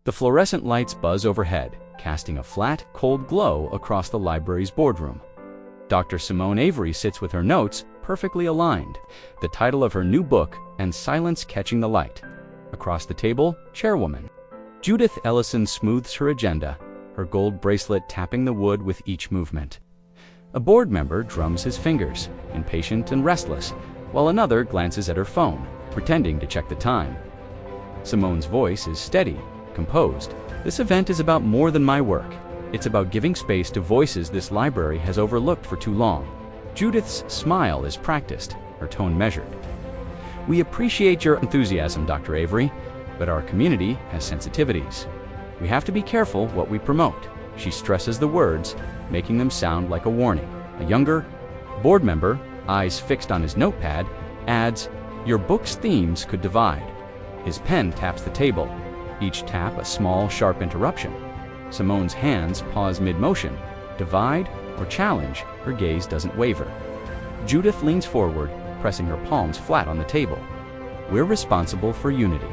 The fluorescent lights buzz overhead, casting a flat, cold glow across the library's boardroom. Dr. Simone Avery sits with her notes perfectly aligned, the title of her new book, and silence catching the light. Across the table, chairwoman Judith Ellison smooths her agenda, her gold bracelet tapping the wood with each movement. A board member drums his fingers, impatient and restless, while another glances at her phone, pretending to check the time. Simone's voice is steady, composed. This event is about more than my work. It's about giving space to voices this library has overlooked for too long. Judith's smile is practiced, her tone measured. We appreciate your enthusiasm, Dr. Avery, but our community has sensitivities. We have to be careful what we promote. She stresses the words, making them sound like a warning. A younger board member, eyes fixed on his notepad, adds, "Your book's themes could divide." His pen taps the table, each tap a small, sharp interruption. Simone's hands pause mid-motion. Divide or challenge, her gaze doesn't waver. Judith leans forward, pressing her palms flat on the table. We're responsible for unity.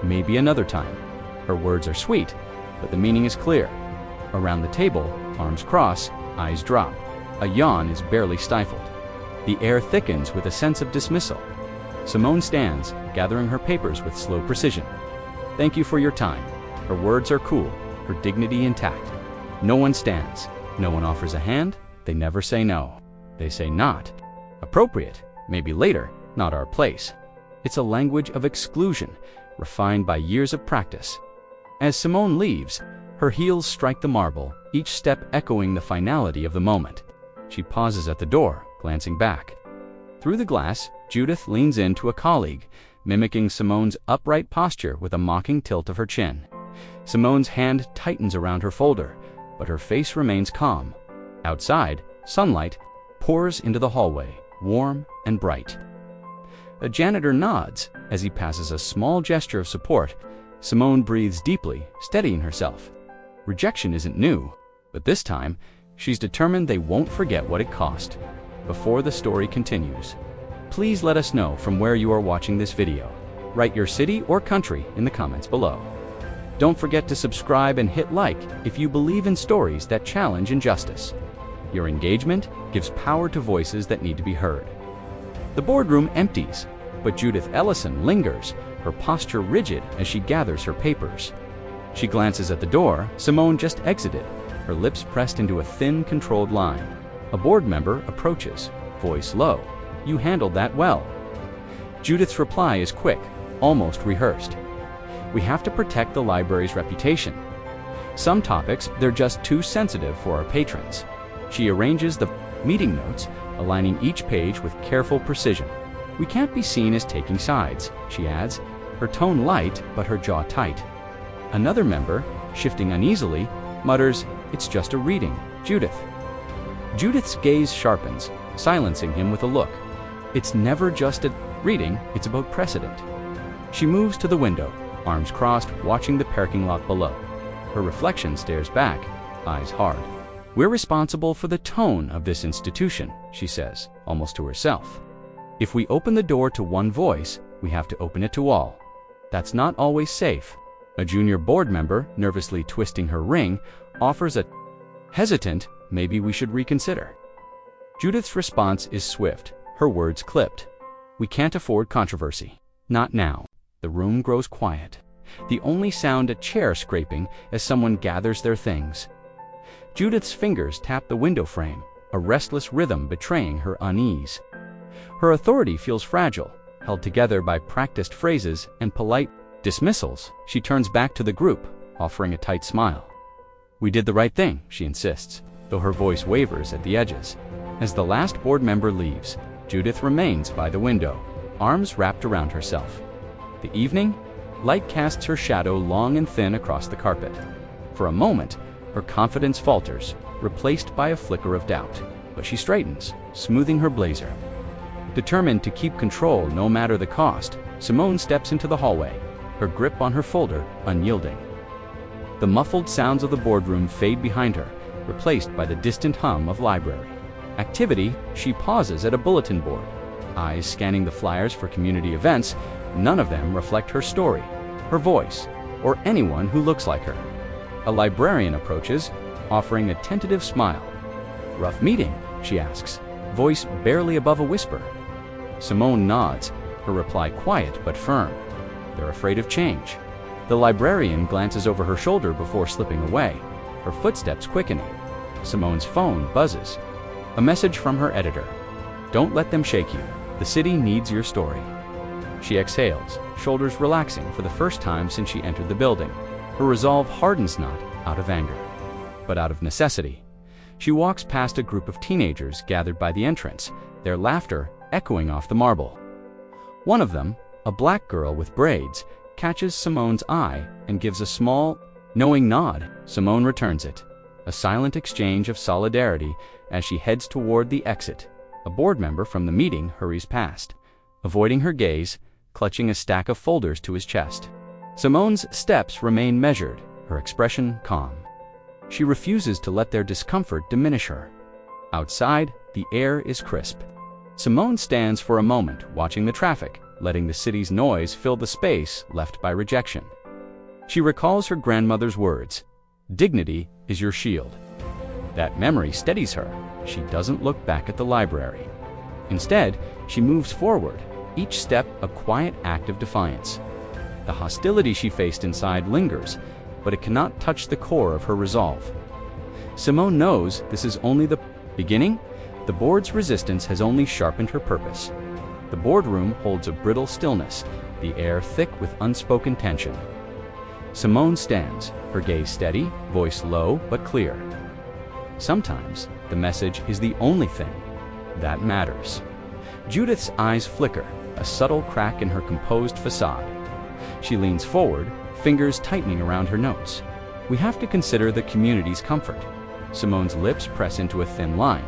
Maybe another time. Her words are sweet, but the meaning is clear. Around the table, arms cross, eyes drop. A yawn is barely stifled. The air thickens with a sense of dismissal. Simone stands, gathering her papers with slow precision. Thank you for your time. Her words are cool, her dignity intact. No one stands. No one offers a hand. They never say no. They say not. Appropriate, maybe later, not our place. It's a language of exclusion, refined by years of practice. As Simone leaves, her heels strike the marble, each step echoing the finality of the moment. She pauses at the door, glancing back. Through the glass, Judith leans into a colleague, mimicking Simone's upright posture with a mocking tilt of her chin. Simone's hand tightens around her folder, but her face remains calm. Outside, sunlight pours into the hallway, warm and bright. A janitor nods as he passes a small gesture of support. Simone breathes deeply, steadying herself. Rejection isn't new, but this time, she's determined they won't forget what it cost. Before the story continues, please let us know from where you are watching this video. Write your city or country in the comments below. Don't forget to subscribe and hit like if you believe in stories that challenge injustice. Your engagement gives power to voices that need to be heard. The boardroom empties, but Judith Ellison lingers, her posture rigid as she gathers her papers. She glances at the door Simone just exited, her lips pressed into a thin, controlled line. A board member approaches, voice low. You handled that well. Judith's reply is quick, almost rehearsed. We have to protect the library's reputation. Some topics, they're just too sensitive for our patrons. She arranges the meeting notes, aligning each page with careful precision. We can't be seen as taking sides, she adds, her tone light but her jaw tight. Another member, shifting uneasily, mutters, "It's just a reading, Judith." Judith's gaze sharpens, silencing him with a look. It's never just a reading, it's about precedent. She moves to the window, arms crossed, watching the parking lot below. Her reflection stares back, eyes hard. We're responsible for the tone of this institution, she says, almost to herself. If we open the door to one voice, we have to open it to all. That's not always safe. A junior board member, nervously twisting her ring, offers a hesitant, maybe we should reconsider. Judith's response is swift, her words clipped. We can't afford controversy. Not now. The room grows quiet. The only sound a chair scraping as someone gathers their things. Judith's fingers tap the window frame, a restless rhythm betraying her unease. Her authority feels fragile, held together by practiced phrases and polite dismissals. She turns back to the group, offering a tight smile. We did the right thing, she insists, though her voice wavers at the edges. As the last board member leaves, Judith remains by the window, arms wrapped around herself. The evening, light casts her shadow long and thin across the carpet. For a moment, her confidence falters, replaced by a flicker of doubt. But she straightens, smoothing her blazer. Determined to keep control no matter the cost, Simone steps into the hallway, her grip on her folder unyielding. The muffled sounds of the boardroom fade behind her, replaced by the distant hum of library activity. She pauses at a bulletin board, eyes scanning the flyers for community events. None of them reflect her story, her voice, or anyone who looks like her. A librarian approaches, offering a tentative smile. "Rough meeting?" she asks, voice barely above a whisper. Simone nods, her reply quiet but firm. They're afraid of change. The librarian glances over her shoulder before slipping away, her footsteps quickening. Simone's phone buzzes. A message from her editor. "Don't let them shake you. The city needs your story." She exhales, shoulders relaxing for the first time since she entered the building. Her resolve hardens not out of anger, but out of necessity. She walks past a group of teenagers gathered by the entrance, their laughter echoing off the marble. One of them, a black girl with braids, catches Simone's eye and gives a small, knowing nod. Simone returns it, a silent exchange of solidarity as she heads toward the exit. A board member from the meeting hurries past, avoiding her gaze, clutching a stack of folders to his chest. Simone's steps remain measured, her expression calm. She refuses to let their discomfort diminish her. Outside, the air is crisp. Simone stands for a moment, watching the traffic, letting the city's noise fill the space left by rejection. She recalls her grandmother's words, "Dignity is your shield." That memory steadies her. She doesn't look back at the library. Instead, she moves forward, each step a quiet act of defiance. The hostility she faced inside lingers, but it cannot touch the core of her resolve. Simone knows this is only the beginning. The board's resistance has only sharpened her purpose. The boardroom holds a brittle stillness, the air thick with unspoken tension. Simone stands, her gaze steady, voice low but clear. Sometimes, the message is the only thing that matters. Judith's eyes flicker, a subtle crack in her composed facade. She leans forward, fingers tightening around her notes. "We have to consider the community's comfort." Simone's lips press into a thin line.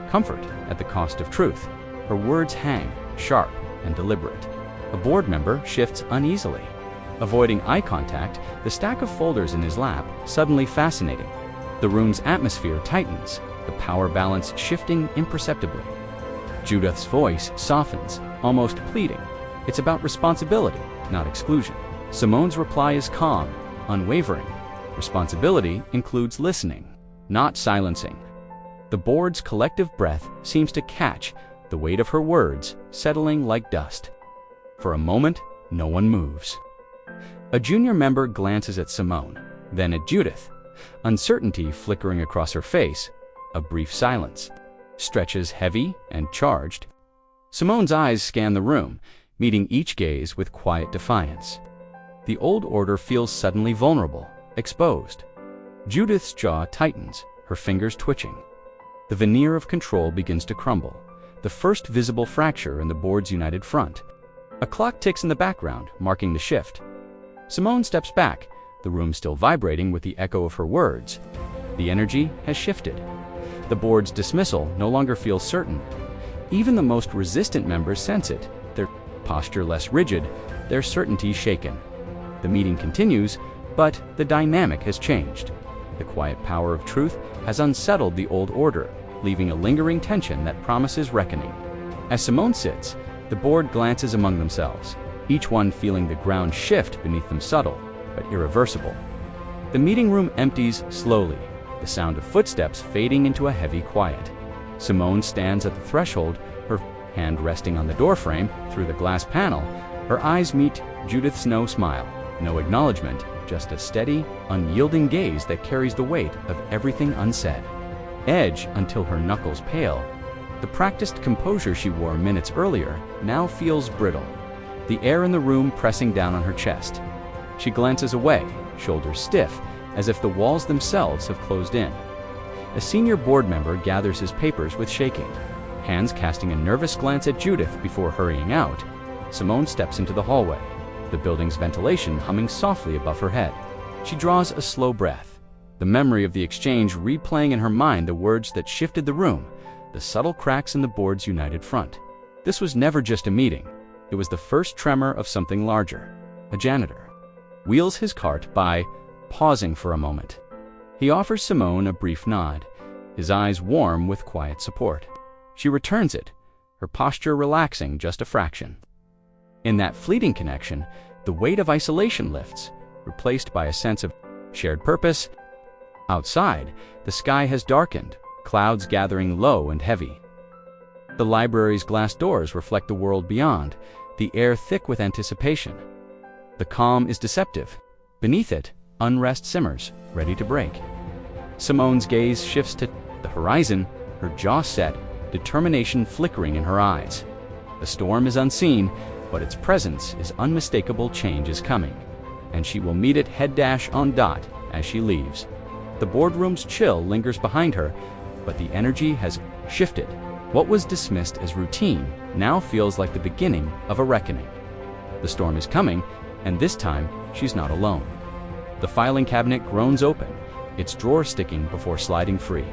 Comfort at the cost of truth. Her words hang, sharp and deliberate. A board member shifts uneasily. Avoiding eye contact, the stack of folders in his lap suddenly fascinating. The room's atmosphere tightens, the power balance shifting imperceptibly. Judith's voice softens, almost pleading. It's about responsibility, not exclusion. Simone's reply is calm, unwavering. Responsibility includes listening, not silencing. The board's collective breath seems to catch, the weight of her words settling like dust. For a moment, no one moves. A junior member glances at Simone, then at Judith. Uncertainty flickering across her face, a brief silence. Stretches heavy and charged. Simone's eyes scan the room, meeting each gaze with quiet defiance. The old order feels suddenly vulnerable, exposed. Judith's jaw tightens, her fingers twitching. The veneer of control begins to crumble, the first visible fracture in the board's united front. A clock ticks in the background, marking the shift. Simone steps back, the room still vibrating with the echo of her words. The energy has shifted. The board's dismissal no longer feels certain. Even the most resistant members sense it, their posture less rigid, their certainty shaken. The meeting continues, but the dynamic has changed. The quiet power of truth has unsettled the old order, leaving a lingering tension that promises reckoning. As Simone sits, the board glances among themselves, each one feeling the ground shift beneath them, subtle but irreversible. The meeting room empties slowly, the sound of footsteps fading into a heavy quiet. Simone stands at the threshold, her hand resting on the doorframe through the glass panel. Her eyes meet Judith's, no smile, no acknowledgement, just a steady, unyielding gaze that carries the weight of everything unsaid. Edge until her knuckles pale. The practiced composure she wore minutes earlier now feels brittle, the air in the room pressing down on her chest. She glances away, shoulders stiff, as if the walls themselves have closed in. A senior board member gathers his papers with shaking, hands casting a nervous glance at Judith before hurrying out. Simone steps into the hallway, the building's ventilation humming softly above her head. She draws a slow breath, the memory of the exchange replaying in her mind the words that shifted the room, the subtle cracks in the board's united front. This was never just a meeting. It was the first tremor of something larger. A janitor wheels his cart by, pausing for a moment. He offers Simone a brief nod, his eyes warm with quiet support. She returns it, her posture relaxing just a fraction. In that fleeting connection, the weight of isolation lifts. replaced by a sense of shared purpose. Outside, the sky has darkened, clouds gathering low and heavy. The library's glass doors reflect the world beyond, the air thick with anticipation. The calm is deceptive. Beneath it, unrest simmers, ready to break. Simone's gaze shifts to the horizon, her jaw set, determination flickering in her eyes. The storm is unseen, but its presence is unmistakable. Change is coming, and she will meet it head-on as she leaves. The boardroom's chill lingers behind her, but the energy has shifted. What was dismissed as routine now feels like the beginning of a reckoning. The storm is coming, and this time she's not alone. The filing cabinet groans open, its drawer sticking before sliding free.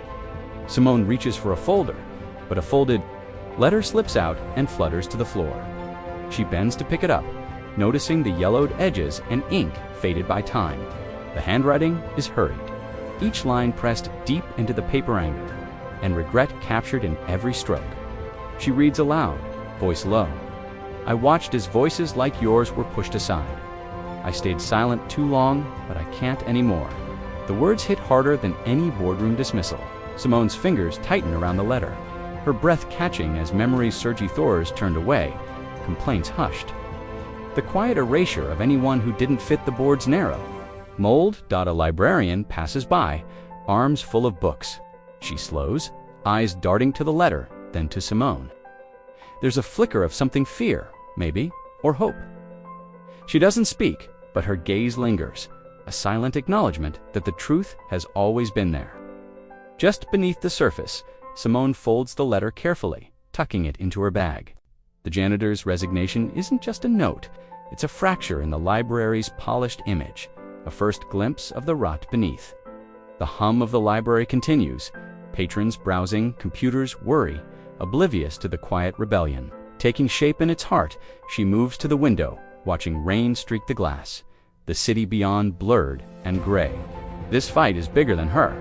Simone reaches for a folder, but a folded letter slips out and flutters to the floor. She bends to pick it up, noticing the yellowed edges and ink faded by time. The handwriting is hurried, each line pressed deep into the paper anger, and regret captured in every stroke. She reads aloud, voice low. I watched as voices like yours were pushed aside. I stayed silent too long, but I can't anymore. The words hit harder than any boardroom dismissal. Simone's fingers tighten around the letter, her breath catching as memory's surgy thorns turned away, complaints hushed. The quiet erasure of anyone who didn't fit the board's narrow. Mold. A librarian passes by, arms full of books. She slows, eyes darting to the letter, then to Simone. There's a flicker of something fear, maybe, or hope. She doesn't speak, but her gaze lingers, a silent acknowledgement that the truth has always been there. Just beneath the surface, Simone folds the letter carefully, tucking it into her bag. The janitor's resignation isn't just a note, it's a fracture in the library's polished image, a first glimpse of the rot beneath. The hum of the library continues, patrons browsing, computers worry, oblivious to the quiet rebellion. Taking shape in its heart, she moves to the window, watching rain streak the glass, the city beyond blurred and gray. This fight is bigger than her.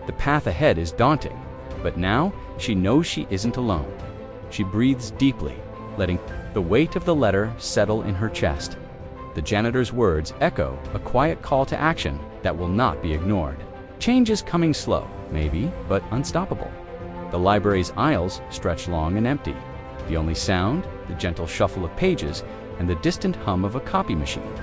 The path ahead is daunting, but now she knows she isn't alone. She breathes deeply, letting the weight of the letter settle in her chest. The janitor's words echo a quiet call to action that will not be ignored. Change is coming slow, maybe, but unstoppable. The library's aisles stretch long and empty. The only sound, the gentle shuffle of pages, and the distant hum of a copy machine.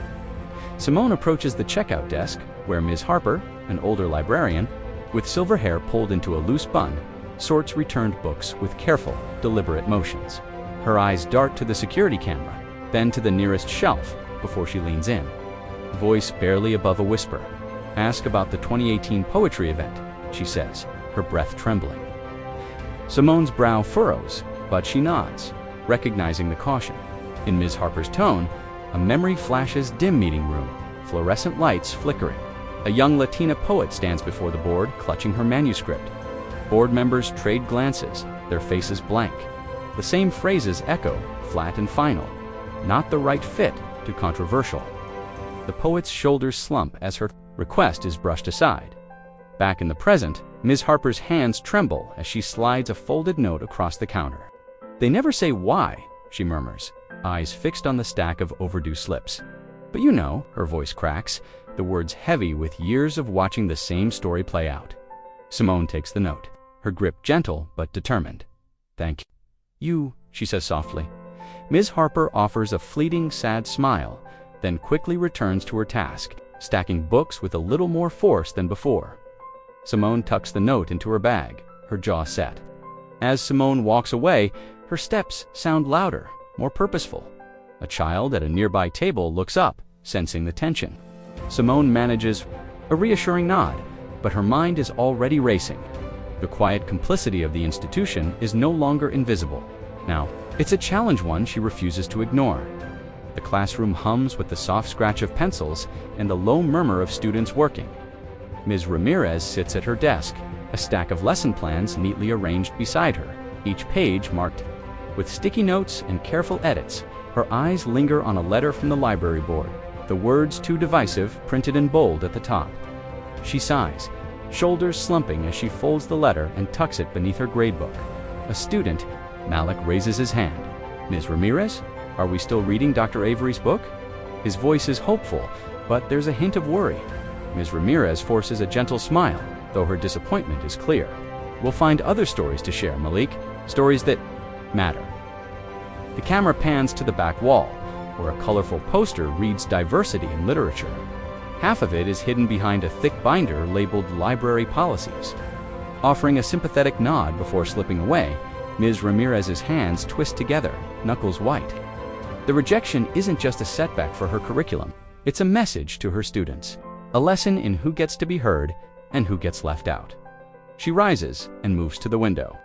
Simone approaches the checkout desk, where Ms. Harper, an older librarian, with silver hair pulled into a loose bun, sorts returned books with careful, deliberate motions. Her eyes dart to the security camera, then to the nearest shelf before she leans in. Voice barely above a whisper. Ask about the 2018 poetry event, she says, her breath trembling. Simone's brow furrows, but she nods, recognizing the caution. In Ms. Harper's tone, a memory flashes dim meeting room, fluorescent lights flickering. A young Latina poet stands before the board, clutching her manuscript. Board members trade glances, their faces blank. The same phrases echo, flat and final. Not the right fit, too controversial. The poet's shoulders slump as her request is brushed aside. Back in the present, Ms. Harper's hands tremble as she slides a folded note across the counter. They never say why, she murmurs, eyes fixed on the stack of overdue slips. But you know, her voice cracks, the words heavy with years of watching the same story play out. Simone takes the note, her grip gentle but determined. Thank you, she says softly. Ms. Harper offers a fleeting, sad smile, then quickly returns to her task, stacking books with a little more force than before. Simone tucks the note into her bag, her jaw set. As Simone walks away, her steps sound louder, more purposeful. A child at a nearby table looks up, sensing the tension. Simone manages a reassuring nod, but her mind is already racing. The quiet complicity of the institution is no longer invisible. Now, it's a challenge one she refuses to ignore. The classroom hums with the soft scratch of pencils and the low murmur of students working. Ms. Ramirez sits at her desk, a stack of lesson plans neatly arranged beside her, each page marked with sticky notes and careful edits. Her eyes linger on a letter from the library board, the words too divisive printed in bold at the top. She sighs, shoulders slumping as she folds the letter and tucks it beneath her gradebook. A student, Malik, raises his hand. Ms. Ramirez, are we still reading Dr. Avery's book? His voice is hopeful, but there's a hint of worry. Ms. Ramirez forces a gentle smile, though her disappointment is clear. We'll find other stories to share, Malik, stories that matter. The camera pans to the back wall, where a colorful poster reads diversity in literature. Half of it is hidden behind a thick binder labeled Library Policies. Offering a sympathetic nod before slipping away, Ms. Ramirez's hands twist together, knuckles white. The rejection isn't just a setback for her curriculum, it's a message to her students, a lesson in who gets to be heard and who gets left out. She rises and moves to the window.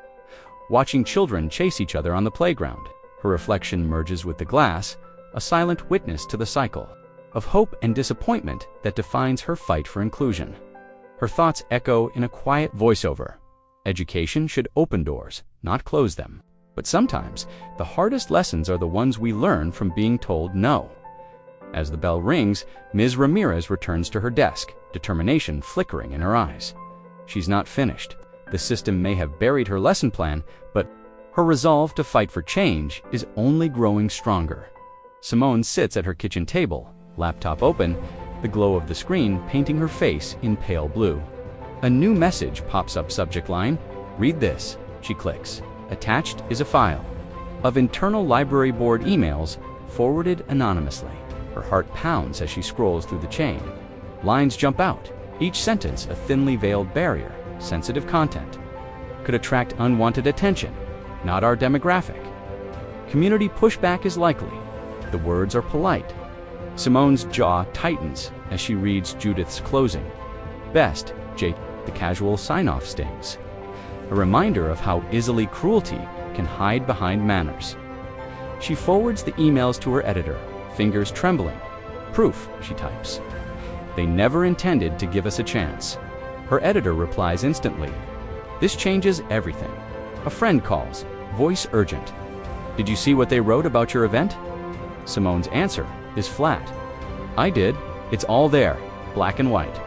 Watching children chase each other on the playground, her reflection merges with the glass, a silent witness to the cycle of hope and disappointment that defines her fight for inclusion. Her thoughts echo in a quiet voiceover. Education should open doors, not close them. But sometimes, the hardest lessons are the ones we learn from being told no. As the bell rings, Ms. Ramirez returns to her desk, determination flickering in her eyes. She's not finished. The system may have buried her lesson plan, but her resolve to fight for change is only growing stronger. Simone sits at her kitchen table, laptop open, the glow of the screen painting her face in pale blue. A new message pops up, subject line, "Read this." She clicks. Attached is a file of internal library board emails forwarded anonymously. Her heart pounds as she scrolls through the chain. Lines jump out, each sentence a thinly veiled barrier. Sensitive content. Could attract unwanted attention. Not our demographic. Community pushback is likely. The words are polite. Simone's jaw tightens as she reads Judith's closing. Best, Jake. The casual sign-off stings. A reminder of how easily cruelty can hide behind manners. She forwards the emails to her editor, fingers trembling. Proof, she types. They never intended to give us a chance. Her editor replies instantly. This changes everything. A friend calls, voice urgent. Did you see what they wrote about your event? Simone's answer is flat. I did. It's all there, black and white.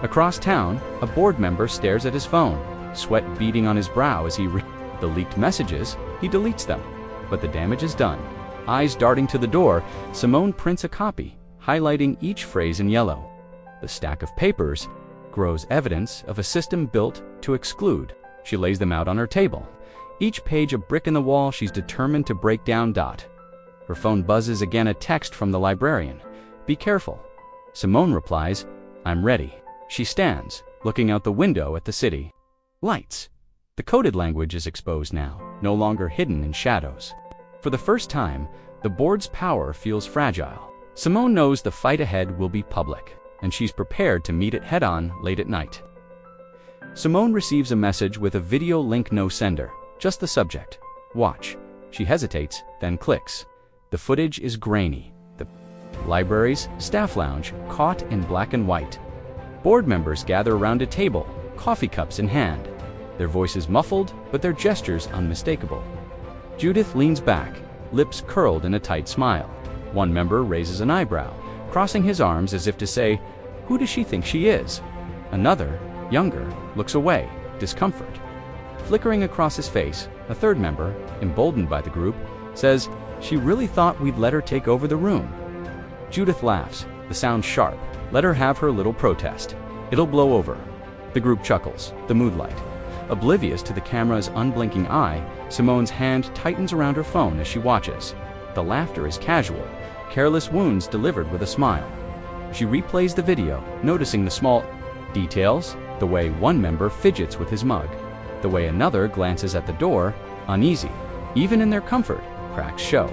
Across town, a board member stares at his phone, sweat beading on his brow as he reads the leaked messages. He deletes them, but the damage is done. Eyes darting to the door, Simone prints a copy, highlighting each phrase in yellow. The stack of papers grows evidence of a system built to exclude. She lays them out on her table. Each page a brick in the wall she's determined to break down. Her phone buzzes again, a text from the librarian. Be careful. Simone replies, I'm ready. She stands, looking out the window at the city. Lights. The coded language is exposed now, no longer hidden in shadows. For the first time, the board's power feels fragile. Simone knows the fight ahead will be public, and she's prepared to meet it head-on late at night. Simone receives a message with a video link, no sender, just the subject. Watch. She hesitates, then clicks. The footage is grainy. The library's staff lounge caught in black and white. Board members gather around a table, coffee cups in hand. Their voices muffled, but their gestures unmistakable. Judith leans back, lips curled in a tight smile. One member raises an eyebrow, crossing his arms as if to say, who does she think she is? Another, younger, looks away, discomfort. Flickering across his face, a third member, emboldened by the group, says, she really thought we'd let her take over the room. Judith laughs, the sound sharp. Let her have her little protest. It'll blow over. The group chuckles, the mood light. Oblivious to the camera's unblinking eye, Simone's hand tightens around her phone as she watches. The laughter is casual, careless wounds delivered with a smile. She replays the video, noticing the small details, the way one member fidgets with his mug, the way another glances at the door, uneasy. Even in their comfort, cracks show.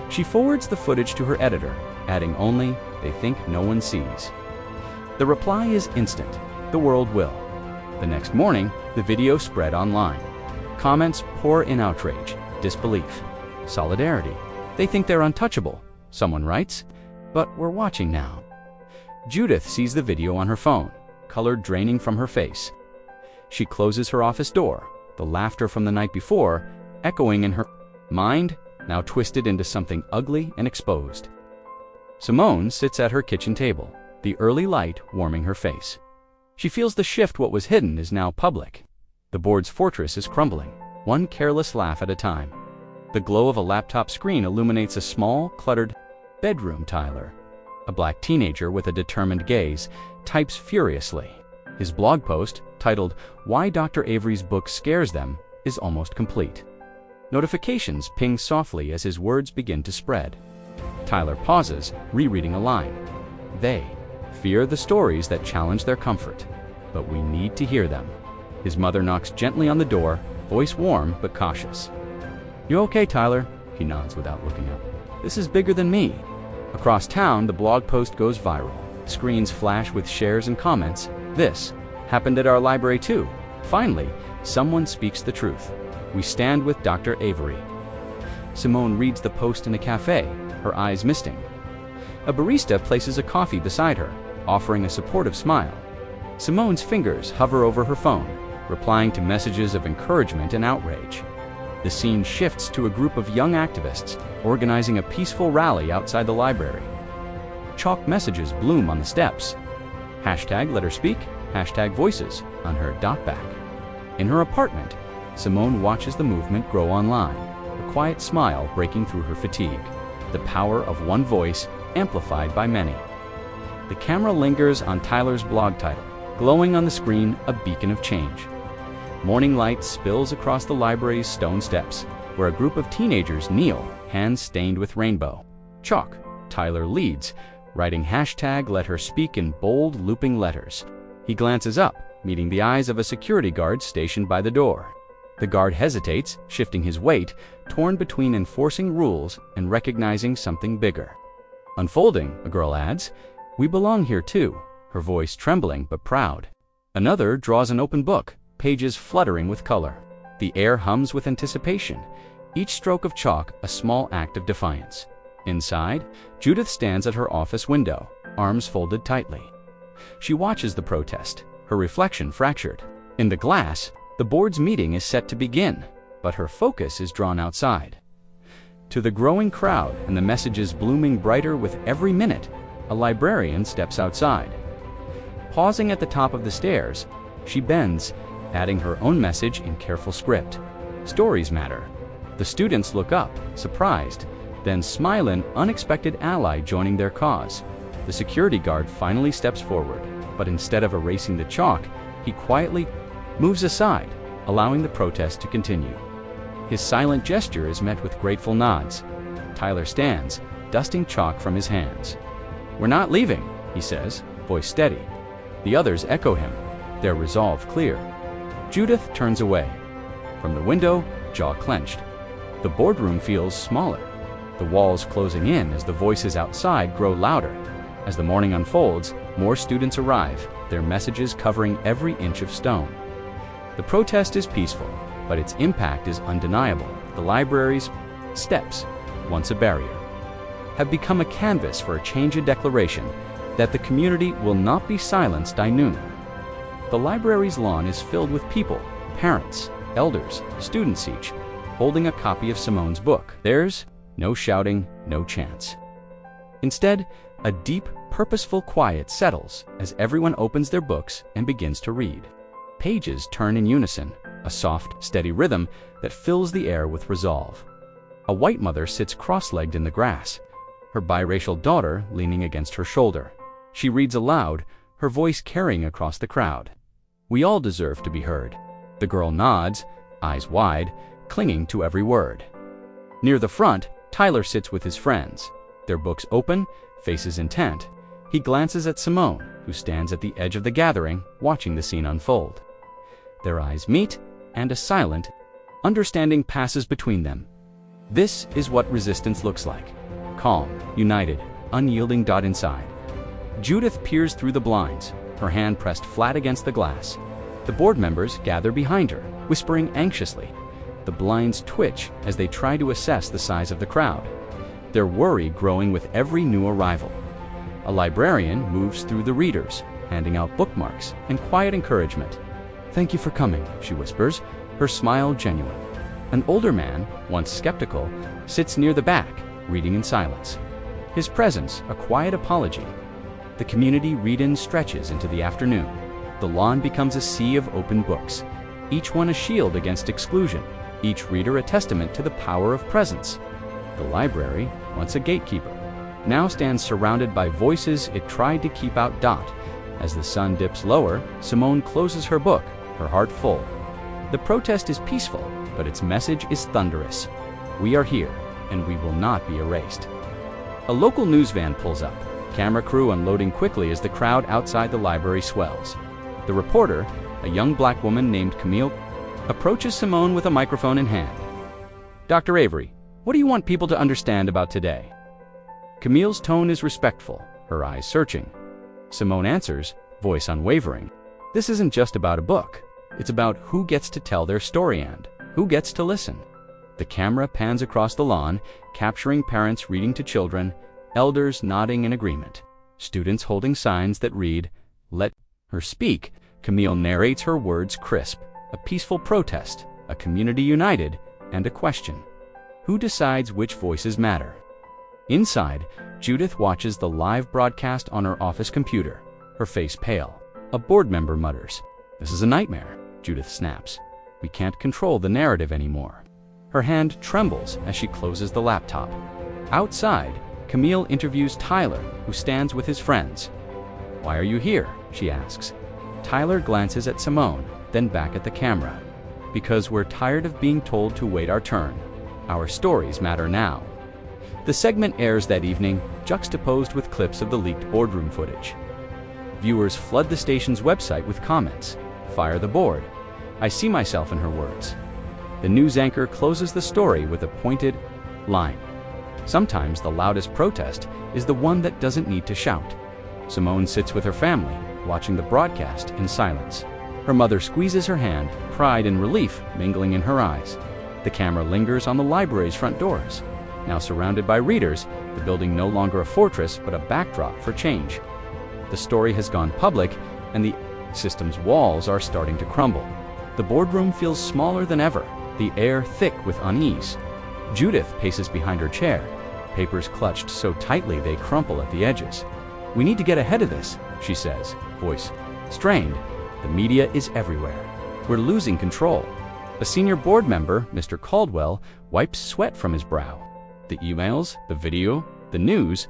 She forwards the footage to her editor, adding only, they think no one sees. The reply is instant. The world will. The next morning, the video spread online. Comments pour in outrage, disbelief, solidarity. They think they're untouchable, someone writes, but we're watching now. Judith sees the video on her phone, color draining from her face. She closes her office door, the laughter from the night before echoing in her mind, now twisted into something ugly and exposed. Simone sits at her kitchen table, the early light warming her face. She feels the shift. What was hidden is now public. The board's fortress is crumbling, one careless laugh at a time. The glow of a laptop screen illuminates a small, cluttered bedroom. Tyler. A black teenager with a determined gaze types furiously. His blog post, titled "Why Dr. Avery's Book Scares Them," is almost complete. Notifications ping softly as his words begin to spread. Tyler pauses, rereading a line. They fear the stories that challenge their comfort, but we need to hear them. His mother knocks gently on the door, voice warm but cautious. "You okay, Tyler?" He nods without looking up. "This is bigger than me." Across town, the blog post goes viral. Screens flash with shares and comments. "This happened at our library too. Finally, someone speaks the truth. We stand with Dr. Avery." Simone reads the post in a cafe, her eyes misting. A barista places a coffee beside her, offering a supportive smile. Simone's fingers hover over her phone, replying to messages of encouragement and outrage. The scene shifts to a group of young activists organizing a peaceful rally outside the library. Chalk messages bloom on the steps. #LetHerSpeak, #Voices on her back. In her apartment, Simone watches the movement grow online, a quiet smile breaking through her fatigue. The power of one voice amplified by many. The camera lingers on Tyler's blog title, glowing on the screen a beacon of change. Morning light spills across the library's stone steps, where a group of teenagers kneel, hands stained with rainbow. Chalk, Tyler leads, writing #LetHerSpeak in bold, looping letters. He glances up, meeting the eyes of a security guard stationed by the door. The guard hesitates, shifting his weight, torn between enforcing rules and recognizing something bigger. Unfolding, a girl adds, "We belong here too," her voice trembling but proud. Another draws an open book, pages fluttering with color. The air hums with anticipation, each stroke of chalk a small act of defiance. Inside, Judith stands at her office window, arms folded tightly. She watches the protest, her reflection fractured. In the glass, the board's meeting is set to begin, but her focus is drawn outside. To the growing crowd and the messages blooming brighter with every minute, a librarian steps outside. Pausing at the top of the stairs, she bends, adding her own message in careful script. Stories matter. The students look up, surprised, then smile, an unexpected ally joining their cause. The security guard finally steps forward, but instead of erasing the chalk, he quietly moves aside, allowing the protest to continue. His silent gesture is met with grateful nods. Tyler stands, dusting chalk from his hands. "We're not leaving," he says, voice steady. The others echo him, their resolve clear. Judith turns away. From the window, jaw clenched. The boardroom feels smaller, the walls closing in as the voices outside grow louder. As the morning unfolds, more students arrive, their messages covering every inch of stone. The protest is peaceful, but its impact is undeniable. The library's steps, once a barrier, have become a canvas for a change in declaration that the community will not be silenced by noon. The library's lawn is filled with people, parents, elders, students each, holding a copy of Simone's book. There's no shouting, no chants. Instead, a deep, purposeful quiet settles as everyone opens their books and begins to read. Pages turn in unison, a soft, steady rhythm that fills the air with resolve. A white mother sits cross-legged in the grass, her biracial daughter leaning against her shoulder. She reads aloud, her voice carrying across the crowd. "We all deserve to be heard." The girl nods, eyes wide, clinging to every word. Near the front, Tyler sits with his friends, their books open, faces intent. He glances at Simone, who stands at the edge of the gathering, watching the scene unfold. Their eyes meet, and a silent understanding passes between them. This is what resistance looks like. Calm, united, unyielding. Inside, Judith peers through the blinds, her hand pressed flat against the glass. The board members gather behind her, whispering anxiously. The blinds twitch as they try to assess the size of the crowd, their worry growing with every new arrival. A librarian moves through the readers, handing out bookmarks and quiet encouragement. "Thank you for coming," she whispers, her smile genuine. An older man, once skeptical, sits near the back, reading in silence. His presence a quiet apology. The community read-in stretches into the afternoon. The lawn becomes a sea of open books, each one a shield against exclusion, each reader a testament to the power of presence. The library, once a gatekeeper, now stands surrounded by voices it tried to keep out. As the sun dips lower, Simone closes her book, her heart full. The protest is peaceful, but its message is thunderous. We are here, and we will not be erased. A local news van pulls up, camera crew unloading quickly as the crowd outside the library swells. The reporter, a young black woman named Camille, approaches Simone with a microphone in hand. "Dr. Avery, what do you want people to understand about today?" Camille's tone is respectful, her eyes searching. Simone answers, voice unwavering. "This isn't just about a book. It's about who gets to tell their story and who gets to listen." The camera pans across the lawn, capturing parents reading to children, elders nodding in agreement, students holding signs that read, "Let her speak." Camille narrates her words crisp: a peaceful protest, a community united, and a question. Who decides which voices matter? Inside, Judith watches the live broadcast on her office computer, her face pale. A board member mutters, "This is a nightmare," Judith snaps. "We can't control the narrative anymore." Her hand trembles as she closes the laptop. Outside, Camille interviews Tyler, who stands with his friends. "Why are you here?" she asks. Tyler glances at Simone, then back at the camera. "Because we're tired of being told to wait our turn. Our stories matter now." The segment airs that evening, juxtaposed with clips of the leaked boardroom footage. Viewers flood the station's website with comments. "Fire the board. I see myself in her words." The news anchor closes the story with a pointed line. Sometimes the loudest protest is the one that doesn't need to shout. Simone sits with her family, watching the broadcast in silence. Her mother squeezes her hand, pride and relief mingling in her eyes. The camera lingers on the library's front doors. Now surrounded by readers, the building no longer a fortress but a backdrop for change. The story has gone public, and the system's walls are starting to crumble. The boardroom feels smaller than ever, the air thick with unease. Judith paces behind her chair, papers clutched so tightly they crumple at the edges. "We need to get ahead of this," she says, voice strained. "The media is everywhere. We're losing control." A senior board member, Mr. Caldwell, wipes sweat from his brow. The emails, the video, the news,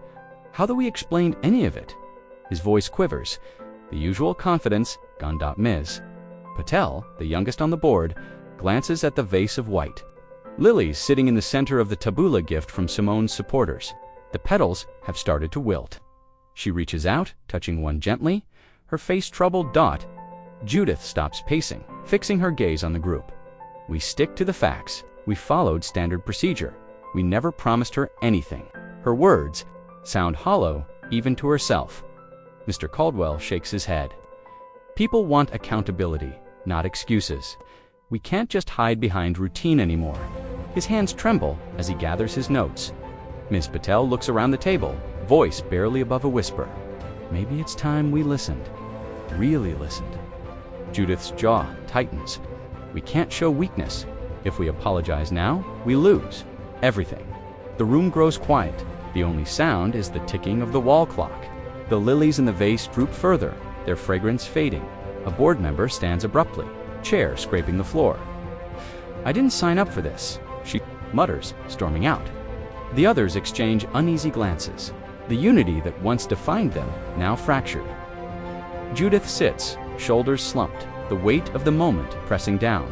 how do we explain any of it? His voice quivers. The usual confidence, gone. Ms. Patel, the youngest on the board, glances at the vase of white lilies sitting in the center of the tabula gift from Simone's supporters. The petals have started to wilt. She reaches out, touching one gently, her face troubled. Judith stops pacing, fixing her gaze on the group. "We stick to the facts. We followed standard procedure. We never promised her anything." Her words sound hollow, even to herself. Mr. Caldwell shakes his head. "People want accountability, not excuses. We can't just hide behind routine anymore." His hands tremble as he gathers his notes. Ms. Patel looks around the table, voice barely above a whisper. "Maybe it's time we listened. Really listened." Judith's jaw tightens. "We can't show weakness. If we apologize now, we lose everything." The room grows quiet. The only sound is the ticking of the wall clock. The lilies in the vase droop further, their fragrance fading. A board member stands abruptly, chair scraping the floor. "I didn't sign up for this," she mutters, storming out. The others exchange uneasy glances. The unity that once defined them, now fractured. Judith sits, shoulders slumped, the weight of the moment pressing down.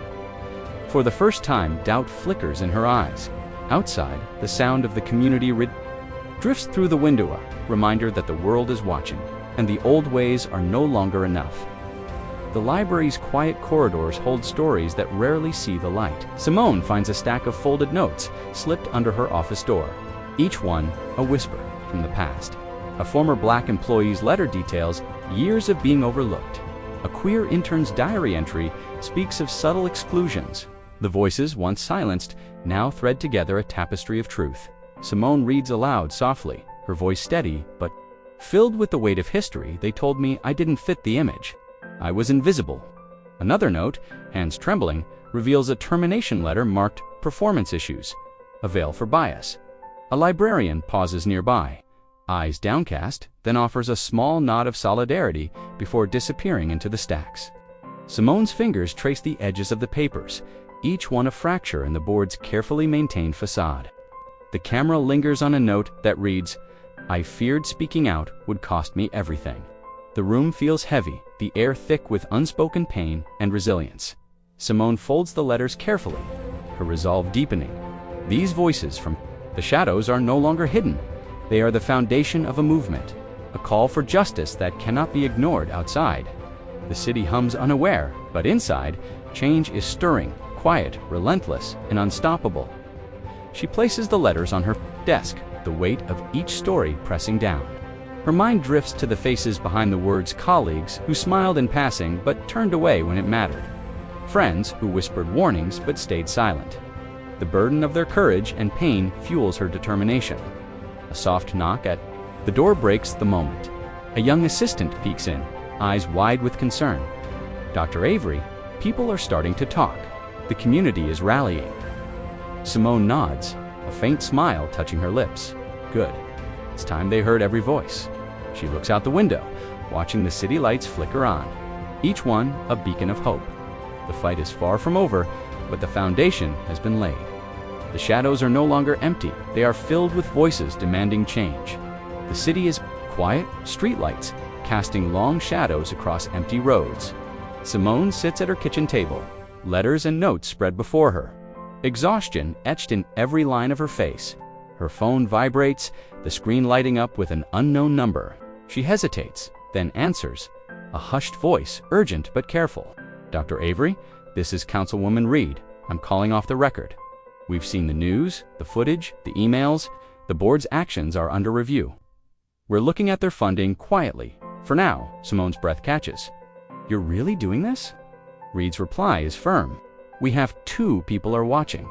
For the first time, doubt flickers in her eyes. Outside, the sound of the community drifts through the window, a reminder that the world is watching, and the old ways are no longer enough. The library's quiet corridors hold stories that rarely see the light. Simone finds a stack of folded notes slipped under her office door, each one a whisper from the past. A former black employee's letter details years of being overlooked. A queer intern's diary entry speaks of subtle exclusions. The voices, once silenced, now thread together a tapestry of truth. Simone reads aloud softly, her voice steady, but filled with the weight of history. "They told me I didn't fit the image. I was invisible." Another note, hands trembling, reveals a termination letter marked "Performance Issues," a veil for bias. A librarian pauses nearby, eyes downcast, then offers a small nod of solidarity before disappearing into the stacks. Simone's fingers trace the edges of the papers, each one a fracture in the board's carefully maintained facade. The camera lingers on a note that reads, I feared speaking out would cost me everything. The room feels heavy, the air thick with unspoken pain and resilience. Simone folds the letters carefully, her resolve deepening. These voices from the shadows are no longer hidden. They are the foundation of a movement, a call for justice that cannot be ignored outside. The city hums unaware, but inside, change is stirring, quiet, relentless, and unstoppable. She places the letters on her desk, the weight of each story pressing down. Her mind drifts to the faces behind the words colleagues who smiled in passing but turned away when it mattered. Friends who whispered warnings but stayed silent. The burden of their courage and pain fuels her determination. A soft knock at the door breaks the moment. A young assistant peeks in, eyes wide with concern. Dr. Avery, people are starting to talk. The community is rallying. Simone nods, a faint smile touching her lips. Good. It's time they heard every voice. She looks out the window, watching the city lights flicker on, each one a beacon of hope. The fight is far from over, but the foundation has been laid. The shadows are no longer empty. They are filled with voices demanding change. The city is quiet, streetlights casting long shadows across empty roads. Simone sits at her kitchen table, letters and notes spread before her. Exhaustion etched in every line of her face. Her phone vibrates, the screen lighting up with an unknown number. She hesitates, then answers, a hushed voice, urgent but careful. Dr. Avery, this is Councilwoman Reed. I'm calling off the record. We've seen the news, the footage, the emails. The board's actions are under review. We're looking at their funding quietly. For now, Simone's breath catches. You're really doing this? Reed's reply is firm. We have 2 people are watching.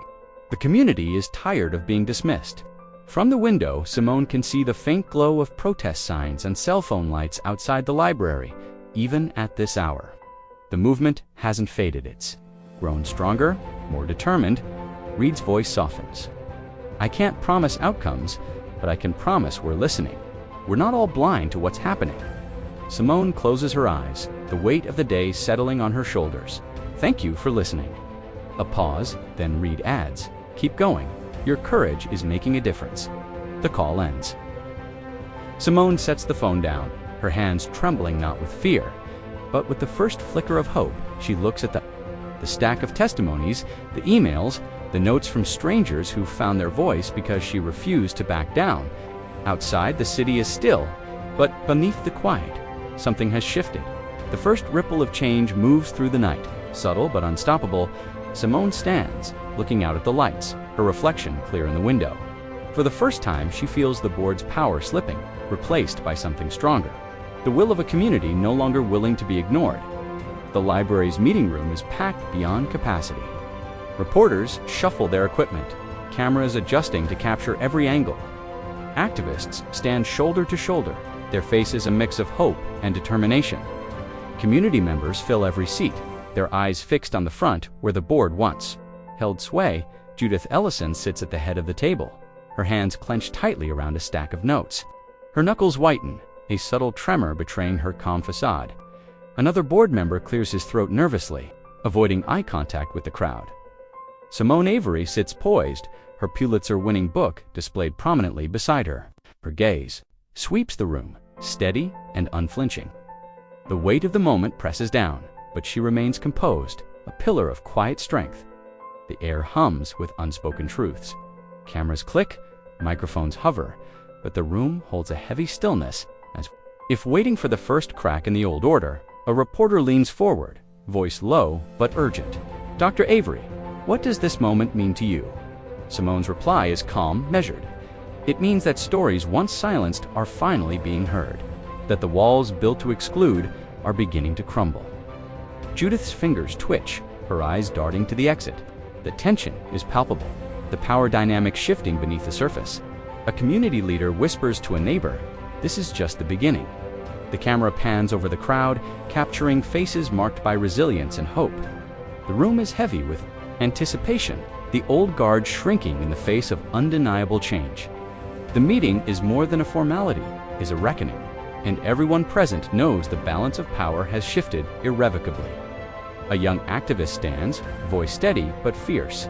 The community is tired of being dismissed. From the window, Simone can see the faint glow of protest signs and cell phone lights outside the library, even at this hour. The movement hasn't faded. It's grown stronger, more determined. Reed's voice softens. I can't promise outcomes, but I can promise we're listening. We're not all blind to what's happening. Simone closes her eyes, the weight of the day settling on her shoulders. Thank you for listening. A pause, then Reed adds, keep going. Your courage is making a difference. The call ends. Simone sets the phone down, her hands trembling not with fear, but with the first flicker of hope. She looks at the stack of testimonies, the emails, the notes from strangers who found their voice because she refused to back down. Outside, the city is still, but beneath the quiet, something has shifted. The first ripple of change moves through the night. Subtle but unstoppable, Simone stands, looking out at the lights, her reflection clear in the window. For the first time, she feels the board's power slipping, replaced by something stronger. The will of a community no longer willing to be ignored. The library's meeting room is packed beyond capacity. Reporters shuffle their equipment, cameras adjusting to capture every angle. Activists stand shoulder to shoulder, their faces a mix of hope and determination. Community members fill every seat, their eyes fixed on the front where the board once held sway. Judith Ellison sits at the head of the table, her hands clenched tightly around a stack of notes. Her knuckles whiten, a subtle tremor betraying her calm facade. Another board member clears his throat nervously, avoiding eye contact with the crowd. Simone Avery sits poised, her Pulitzer-winning book displayed prominently beside her. Her gaze sweeps the room, steady and unflinching. The weight of the moment presses down, but she remains composed, a pillar of quiet strength. The air hums with unspoken truths. Cameras click, microphones hover, but the room holds a heavy stillness as if waiting for the first crack in the old order. A reporter leans forward, voice low but urgent. Dr. Avery, what does this moment mean to you? Simone's reply is calm, measured. It means that stories once silenced are finally being heard, that the walls built to exclude are beginning to crumble. Judith's fingers twitch, her eyes darting to the exit. The tension is palpable, the power dynamic shifting beneath the surface. A community leader whispers to a neighbor, "This is just the beginning." The camera pans over the crowd, capturing faces marked by resilience and hope. The room is heavy with anticipation, the old guard shrinking in the face of undeniable change. The meeting is more than a formality, is a reckoning, and everyone present knows the balance of power has shifted irrevocably. A young activist stands, voice steady but fierce.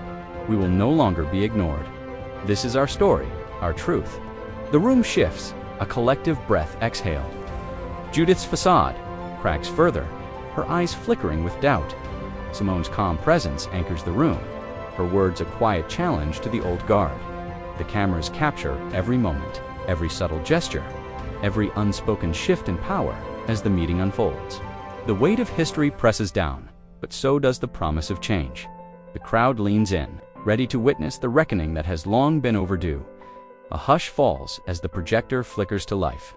We will no longer be ignored. This is our story, our truth. The room shifts, A collective breath exhaled. Judith's facade cracks further, her eyes flickering with doubt. Simone's calm presence anchors the room, her words a quiet challenge to the old guard. The cameras capture every moment, every subtle gesture, every unspoken shift in power as the meeting unfolds. The weight of history presses down, but so does the promise of change. The crowd leans in, ready to witness the reckoning that has long been overdue. A hush falls as the projector flickers to life,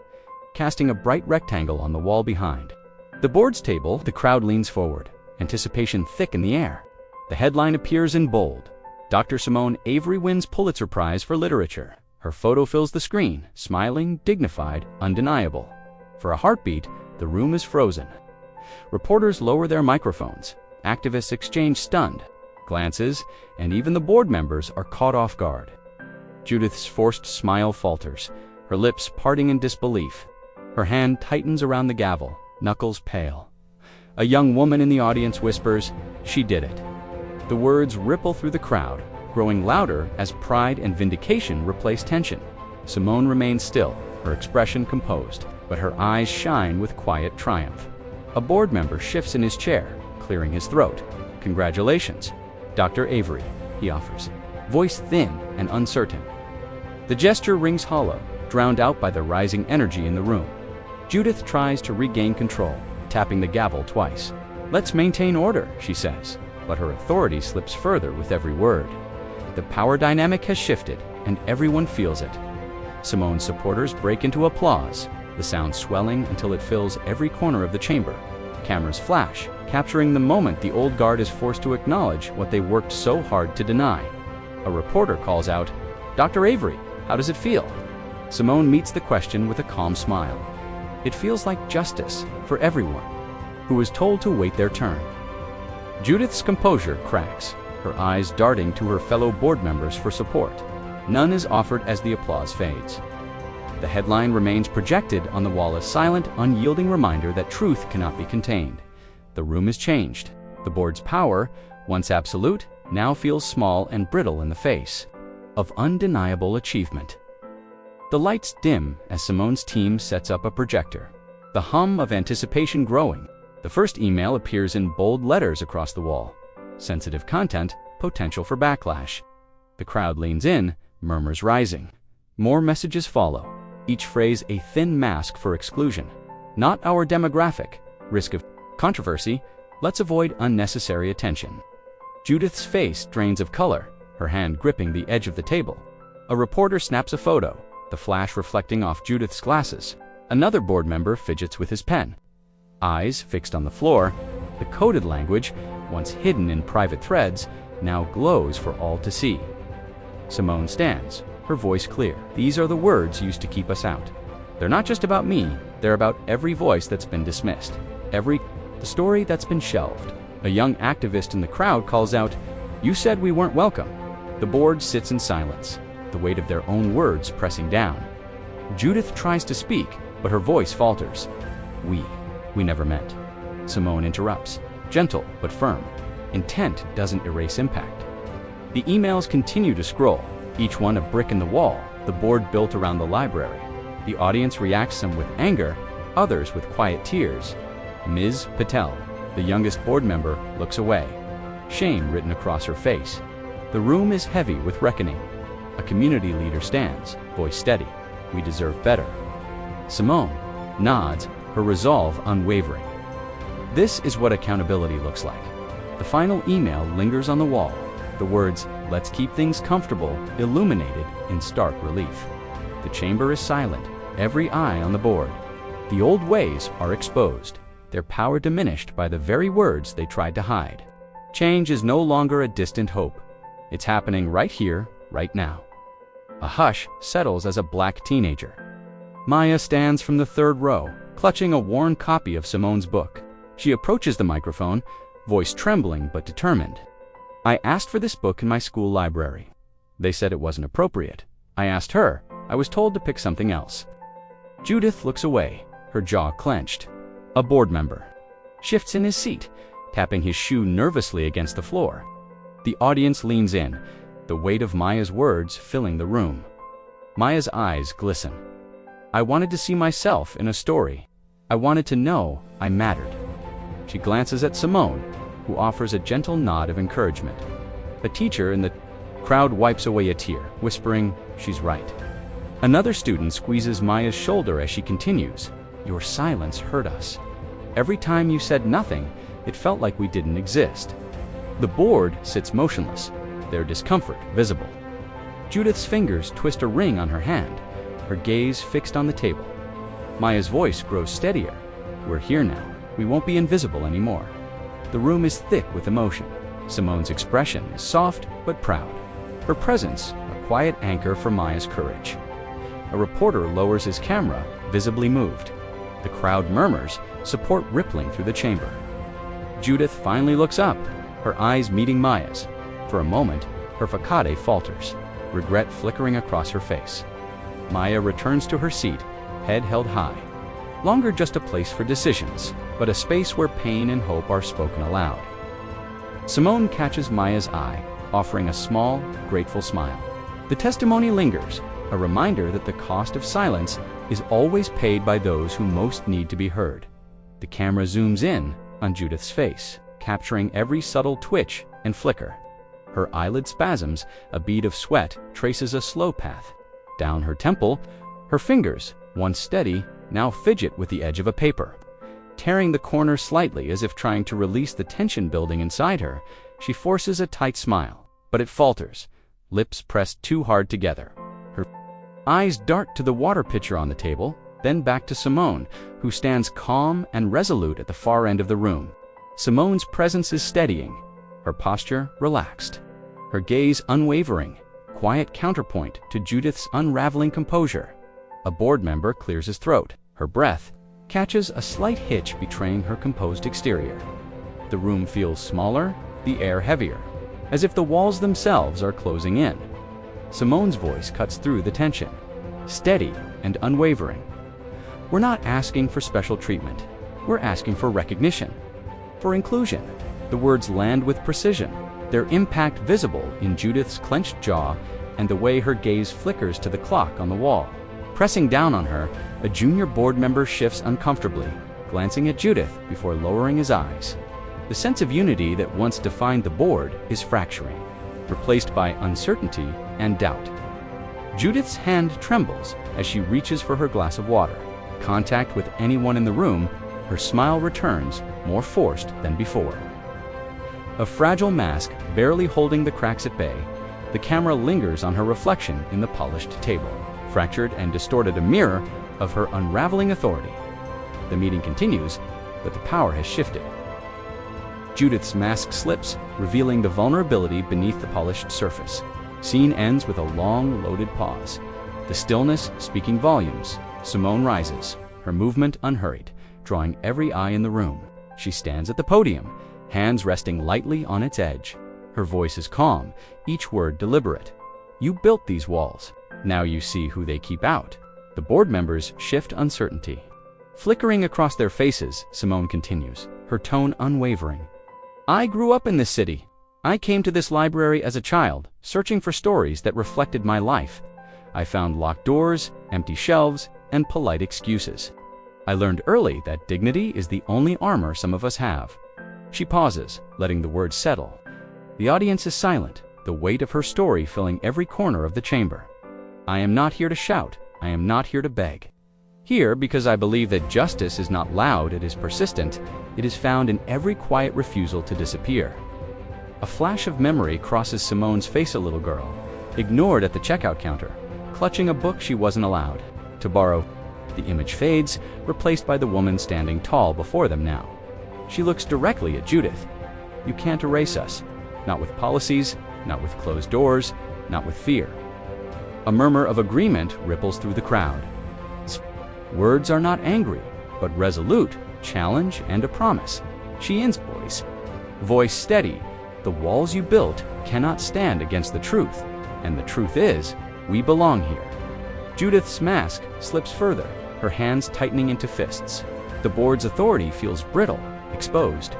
casting a bright rectangle on the wall behind. The board's table, the crowd leans forward, anticipation thick in the air. The headline appears in bold. Dr. Simone Avery wins Pulitzer Prize for Literature. Her photo fills the screen, smiling, dignified, undeniable. For a heartbeat, the room is frozen. Reporters lower their microphones. Activists exchange stunned glances, and even the board members are caught off guard. Judith's forced smile falters, her lips parting in disbelief. Her hand tightens around the gavel, knuckles pale. A young woman in the audience whispers, "She did it." The words ripple through the crowd, growing louder as pride and vindication replace tension. Simone remains still, her expression composed, but her eyes shine with quiet triumph. A board member shifts in his chair, clearing his throat. "Congratulations, Dr. Avery," he offers, voice thin and uncertain. The gesture rings hollow, drowned out by the rising energy in the room. Judith tries to regain control, tapping the gavel twice. "Let's maintain order," she says, but her authority slips further with every word. The power dynamic has shifted, and everyone feels it. Simone's supporters break into applause, the sound swelling until it fills every corner of the chamber. Cameras flash, capturing the moment the old guard is forced to acknowledge what they worked so hard to deny. A reporter calls out, "Dr. Avery, how does it feel?" Simone meets the question with a calm smile. It feels like justice for everyone who was told to wait their turn. Judith's composure cracks, her eyes darting to her fellow board members for support. None is offered as the applause fades. The headline remains projected on the wall, a silent, unyielding reminder that truth cannot be contained. The room is changed. The board's power, once absolute, now feels small and brittle in the face of undeniable achievement. The lights dim as Simone's team sets up a projector, the hum of anticipation growing. The first email appears in bold letters across the wall. Sensitive content, potential for backlash. The crowd leans in, murmurs rising. More messages follow, each phrase a thin mask for exclusion. "Not our demographic. Risk of controversy. Let's avoid unnecessary attention." Judith's face drains of color, her hand gripping the edge of the table. A reporter snaps a photo, the flash reflecting off Judith's glasses. Another board member fidgets with his pen. Eyes fixed on the floor, the coded language, once hidden in private threads, now glows for all to see. Simone stands, her voice clear. "These are the words used to keep us out. They're not just about me, they're about every voice that's been dismissed, the story that's been shelved." A young activist in the crowd calls out, "You said we weren't welcome." The board sits in silence, the weight of their own words pressing down. Judith tries to speak, but her voice falters. We never meant." Simone interrupts, gentle but firm. Intent doesn't erase impact. The emails continue to scroll, each one a brick in the wall, the board built around the library. The audience reacts, some with anger, others with quiet tears. Ms. Patel, the youngest board member, looks away, shame written across her face. The room is heavy with reckoning. A community leader stands, voice steady. "We deserve better." Simone nods, her resolve unwavering. This is what accountability looks like. The final email lingers on the wall, the words, "Let's keep things comfortable," illuminated in stark relief. The chamber is silent, every eye on the board. The old ways are exposed, their power diminished by the very words they tried to hide. Change is no longer a distant hope. It's happening right here, right now. A hush settles as a black teenager. Maya stands from the third row, clutching a worn copy of Simone's book. She approaches the microphone, voice trembling but determined. "I asked for this book in my school library. They said it wasn't appropriate. I asked her. I was told to pick something else." Judith looks away, her jaw clenched. A board member shifts in his seat, tapping his shoe nervously against the floor. The audience leans in, the weight of Maya's words filling the room. Maya's eyes glisten. I wanted to see myself in a story. I wanted to know I mattered. She glances at Simone, who offers a gentle nod of encouragement. A teacher in the crowd wipes away a tear, whispering, "She's right." Another student squeezes Maya's shoulder as she continues, "Your silence hurt us. Every time you said nothing, it felt like we didn't exist." The board sits motionless, their discomfort visible. Judith's fingers twist a ring on her hand, her gaze fixed on the table. Maya's voice grows steadier. "We're here now. We won't be invisible anymore." The room is thick with emotion. Simone's expression is soft but proud. Her presence, a quiet anchor for Maya's courage. A reporter lowers his camera, visibly moved. The crowd murmurs, support rippling through the chamber. Judith finally looks up, her eyes meeting Maya's. For a moment, her facade falters, regret flickering across her face. Maya returns to her seat, head held high. Longer just a place for decisions, but a space where pain and hope are spoken aloud. Simone catches Maya's eye, offering a small, grateful smile. The testimony lingers, a reminder that the cost of silence is always paid by those who most need to be heard. The camera zooms in on Judith's face, capturing every subtle twitch and flicker. Her eyelid spasms, a bead of sweat traces a slow path. Down her temple, her fingers, once steady, now fidget with the edge of a paper. Tearing the corner slightly as if trying to release the tension building inside her, she forces a tight smile, but it falters, lips pressed too hard together. Her eyes dart to the water pitcher on the table, then back to Simone, who stands calm and resolute at the far end of the room. Simone's presence is steadying, her posture relaxed, her gaze unwavering, quiet counterpoint to Judith's unraveling composure. A board member clears his throat. Her breath catches a slight hitch betraying her composed exterior. The room feels smaller, the air heavier, as if the walls themselves are closing in. Simone's voice cuts through the tension, steady and unwavering. "We're not asking for special treatment. We're asking for recognition, for inclusion." The words land with precision, their impact visible in Judith's clenched jaw and the way her gaze flickers to the clock on the wall. Pressing down on her, a junior board member shifts uncomfortably, glancing at Judith before lowering his eyes. The sense of unity that once defined the board is fracturing, replaced by uncertainty and doubt. Judith's hand trembles as she reaches for her glass of water. Contact with anyone in the room, her smile returns, more forced than before. A fragile mask barely holding the cracks at bay, the camera lingers on her reflection in the polished table, fractured and distorted, a mirror of her unraveling authority. The meeting continues, but the power has shifted. Judith's mask slips, revealing the vulnerability beneath the polished surface. Scene ends with a long, loaded pause. The stillness speaking volumes. Simone rises, her movement unhurried, drawing every eye in the room. She stands at the podium, hands resting lightly on its edge. Her voice is calm, each word deliberate. "You built these walls. Now you see who they keep out." The board members shift uncertainty. Flickering across their faces, Simone continues, her tone unwavering. "I grew up in this city. I came to this library as a child, searching for stories that reflected my life. I found locked doors, empty shelves, and polite excuses. I learned early that dignity is the only armor some of us have." She pauses, letting the words settle. The audience is silent, the weight of her story filling every corner of the chamber. "I am not here to shout. I am not here to beg. Here because I believe that justice is not loud, it is persistent. It is found in every quiet refusal to disappear." A flash of memory crosses Simone's face. A little girl, ignored at the checkout counter, clutching a book she wasn't allowed to borrow. The image fades, replaced by the woman standing tall before them now. She looks directly at Judith. "You can't erase us. Not with policies, not with closed doors, not with fear." A murmur of agreement ripples through the crowd. Words are not angry, but resolute, challenge and a promise. She ends voice steady. "The walls you built cannot stand against the truth, and the truth is, we belong here." Judith's mask slips further, her hands tightening into fists. The board's authority feels brittle, exposed.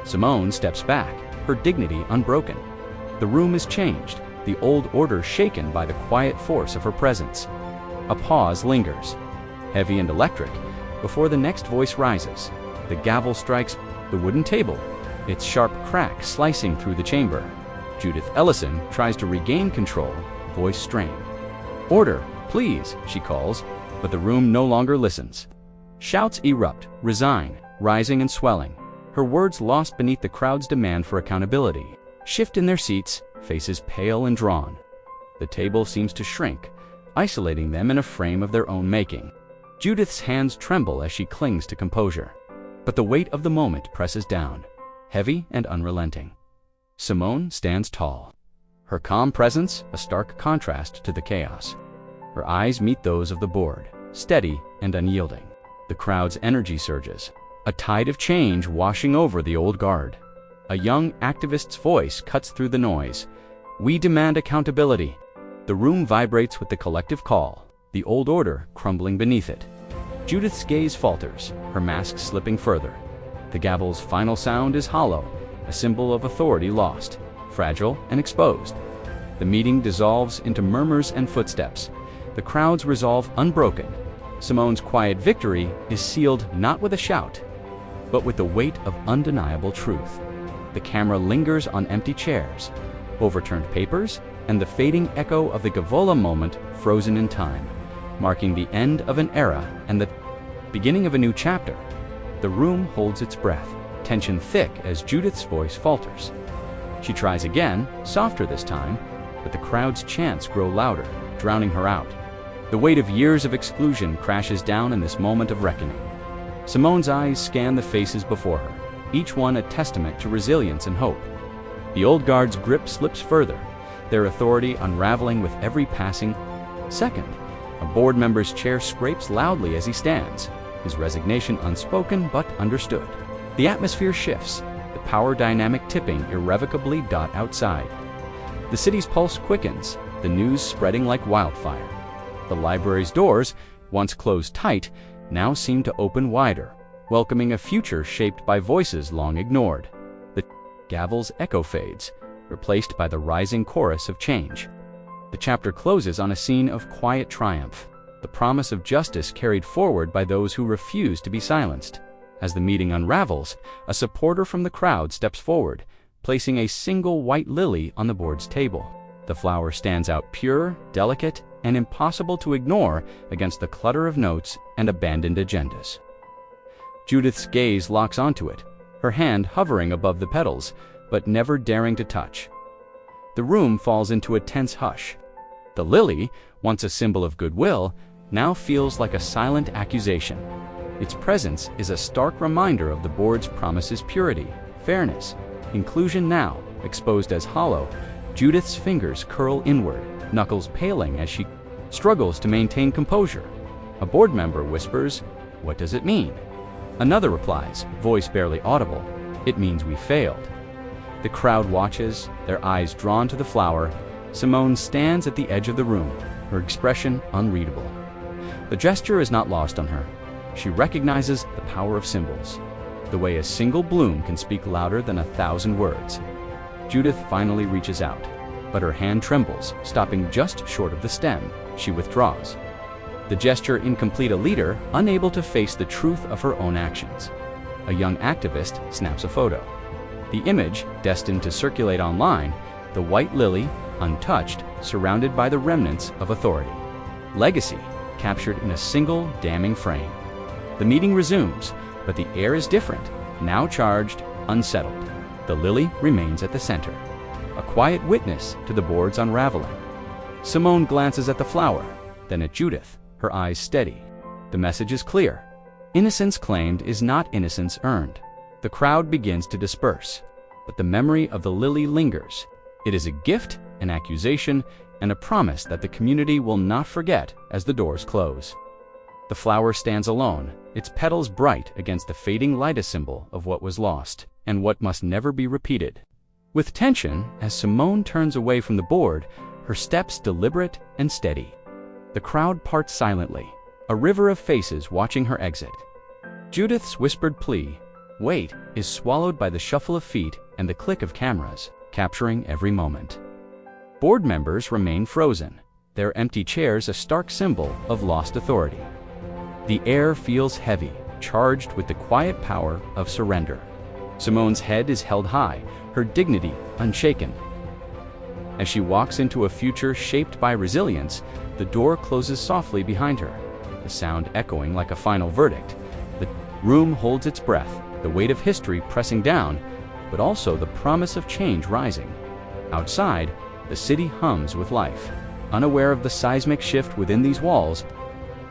Simone steps back, her dignity unbroken. The room is changed, the old order shaken by the quiet force of her presence. A pause lingers. heavy and electric, before the next voice rises. The gavel strikes the wooden table, its sharp crack slicing through the chamber. Judith Ellison tries to regain control, voice strained. "Order, please," she calls, but the room no longer listens. Shouts erupt, resign, rising and swelling, her words lost beneath the crowd's demand for accountability. Shift in their seats, faces pale and drawn. The table seems to shrink, isolating them in a frame of their own making. Judith's hands tremble as she clings to composure. But the weight of the moment presses down, heavy and unrelenting. Simone stands tall, her calm presence a stark contrast to the chaos. Her eyes meet those of the board, steady and unyielding. The crowd's energy surges, a tide of change washing over the old guard. A young activist's voice cuts through the noise. "We demand accountability." The room vibrates with the collective call, the old order crumbling beneath it. Judith's gaze falters, her mask slipping further. The gavel's final sound is hollow, a symbol of authority lost, fragile and exposed. The meeting dissolves into murmurs and footsteps, the crowd's resolve unbroken. Simone's quiet victory is sealed not with a shout, but with the weight of undeniable truth. The camera lingers on empty chairs, overturned papers, and the fading echo of the Gavola moment frozen in time, marking the end of an era and the beginning of a new chapter. The room holds its breath, tension thick as Judith's voice falters. She tries again, softer this time, but the crowd's chants grow louder, drowning her out. The weight of years of exclusion crashes down in this moment of reckoning. Simone's eyes scan the faces before her, each one a testament to resilience and hope. The old guard's grip slips further, their authority unraveling with every passing second. A board member's chair scrapes loudly as he stands, his resignation unspoken but understood. The atmosphere shifts, the power dynamic tipping irrevocably outside. The city's pulse quickens, the news spreading like wildfire. The library's doors, once closed tight, now seem to open wider, welcoming a future shaped by voices long ignored. The gavel's echo fades, replaced by the rising chorus of change. The chapter closes on a scene of quiet triumph, the promise of justice carried forward by those who refuse to be silenced. As the meeting unravels, a supporter from the crowd steps forward, placing a single white lily on the board's table. The flower stands out pure, delicate, and impossible to ignore against the clutter of notes and abandoned agendas. Judith's gaze locks onto it, her hand hovering above the petals, but never daring to touch. The room falls into a tense hush. The lily, once a symbol of goodwill, now feels like a silent accusation. Its presence is a stark reminder of the board's promises: purity, fairness, inclusion. Now, exposed as hollow, Judith's fingers curl inward, knuckles paling as she struggles to maintain composure. A board member whispers, "What does it mean?" Another replies, voice barely audible, "It means we failed." The crowd watches, their eyes drawn to the flower. Simone stands at the edge of the room, her expression unreadable. The gesture is not lost on her. She recognizes the power of symbols, the way a single bloom can speak louder than 1,000 words. Judith finally reaches out, but her hand trembles, stopping just short of the stem. She withdraws. The gesture incomplete, a leader unable to face the truth of her own actions. A young activist snaps a photo. The image, destined to circulate online, the white lily, untouched, surrounded by the remnants of authority. Legacy, captured in a single damning frame. The meeting resumes, but the air is different, now charged, unsettled. The lily remains at the center, a quiet witness to the board's unraveling. Simone glances at the flower, then at Judith, her eyes steady. The message is clear. Innocence claimed is not innocence earned. The crowd begins to disperse, but the memory of the lily lingers. It is a gift, an accusation, and a promise that the community will not forget as the doors close. The flower stands alone, its petals bright against the fading light, a symbol of what was lost and what must never be repeated. With tension, as Simone turns away from the board, her steps deliberate and steady. The crowd parts silently, a river of faces watching her exit. Judith's whispered plea, "Wait," is swallowed by the shuffle of feet and the click of cameras, capturing every moment. Board members remain frozen, their empty chairs a stark symbol of lost authority. The air feels heavy, charged with the quiet power of surrender. Simone's head is held high, her dignity unshaken. As she walks into a future shaped by resilience, the door closes softly behind her, the sound echoing like a final verdict. The room holds its breath, the weight of history pressing down, but also the promise of change rising. Outside, the city hums with life. Unaware of the seismic shift within these walls,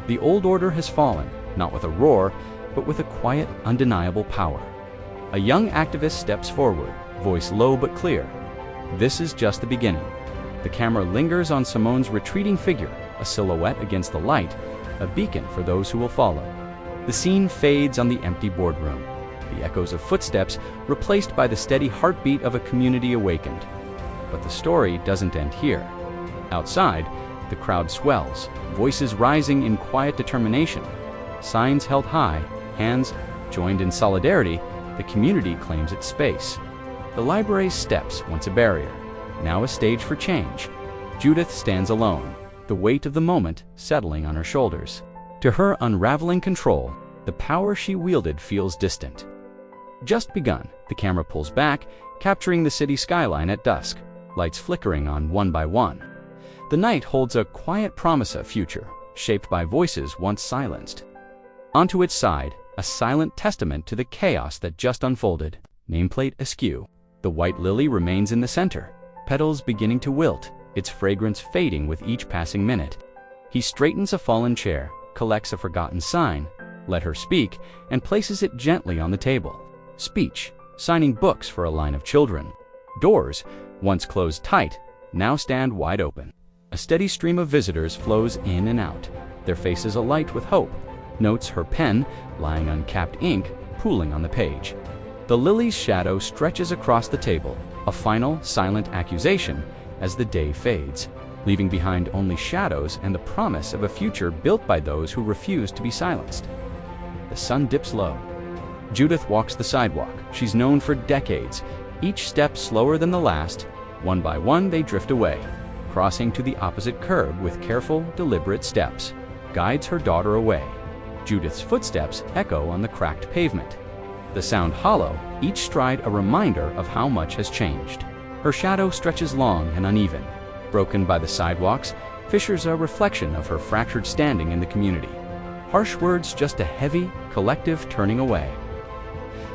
the old order has fallen, not with a roar, but with a quiet, undeniable power. A young activist steps forward, voice low but clear. This is just the beginning. The camera lingers on Simone's retreating figure, a silhouette against the light, a beacon for those who will follow. The scene fades on the empty boardroom, the echoes of footsteps replaced by the steady heartbeat of a community awakened. But the story doesn't end here. Outside, the crowd swells, voices rising in quiet determination. Signs held high, hands joined in solidarity, the community claims its space. The library's steps, once a barrier, now a stage for change. Judith stands alone, the weight of the moment settling on her shoulders. To her unraveling control, the power she wielded feels distant. Just begun, the camera pulls back, capturing the city skyline at dusk, lights flickering on one by one. The night holds a quiet promise of future, shaped by voices once silenced. Onto its side, a silent testament to the chaos that just unfolded. Nameplate askew. The white lily remains in the center, petals beginning to wilt, its fragrance fading with each passing minute. He straightens a fallen chair, collects a forgotten sign, let her speak, and places it gently on the table. Speech, signing books for a line of children. Doors, once closed tight, now stand wide open. A steady stream of visitors flows in and out, their faces alight with hope. Notes her pen, lying uncapped ink, pooling on the page. The lily's shadow stretches across the table, a final, silent accusation as the day fades, leaving behind only shadows and the promise of a future built by those who refuse to be silenced. The sun dips low. Judith walks the sidewalk. She's known for decades, each step slower than the last. One by one, they drift away, crossing to the opposite curb with careful, deliberate steps. Guides her daughter away. Judith's footsteps echo on the cracked pavement. The sound hollow, each stride a reminder of how much has changed. Her shadow stretches long and uneven. Broken by the sidewalks, fissures a reflection of her fractured standing in the community. Harsh words just a heavy, collective turning away.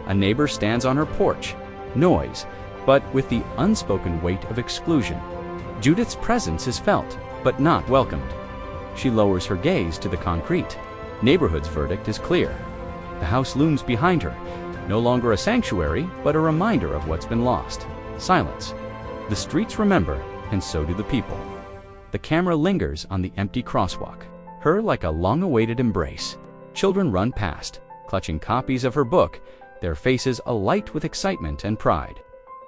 A neighbor stands on her porch. Noise, but with the unspoken weight of exclusion. Judith's presence is felt, but not welcomed. She lowers her gaze to the concrete. Neighborhood's verdict is clear. The house looms behind her, no longer a sanctuary, but a reminder of what's been lost. Silence. The streets remember, and so do the people. The camera lingers on the empty crosswalk, her like a long-awaited embrace. Children run past, clutching copies of her book, their faces alight with excitement and pride.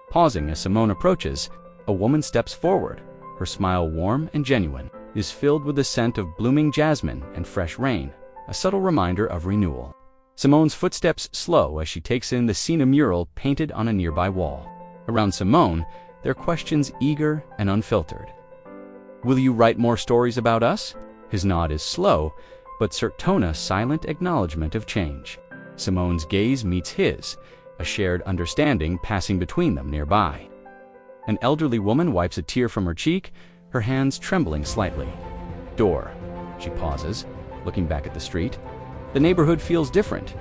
Pausing as Simone approaches, a woman steps forward. Her smile, warm and genuine, is filled with the scent of blooming jasmine and fresh rain, a subtle reminder of renewal. Simone's footsteps slow as she takes in the Cena mural painted on a nearby wall. Around Simone, their questions eager and unfiltered. "Will you write more stories about us?" His nod is slow, but Certona silent acknowledgement of change. Simone's gaze meets his, a shared understanding passing between them nearby. An elderly woman wipes a tear from her cheek, her hands trembling slightly. Door. She pauses, looking back at the street. The neighborhood feels different.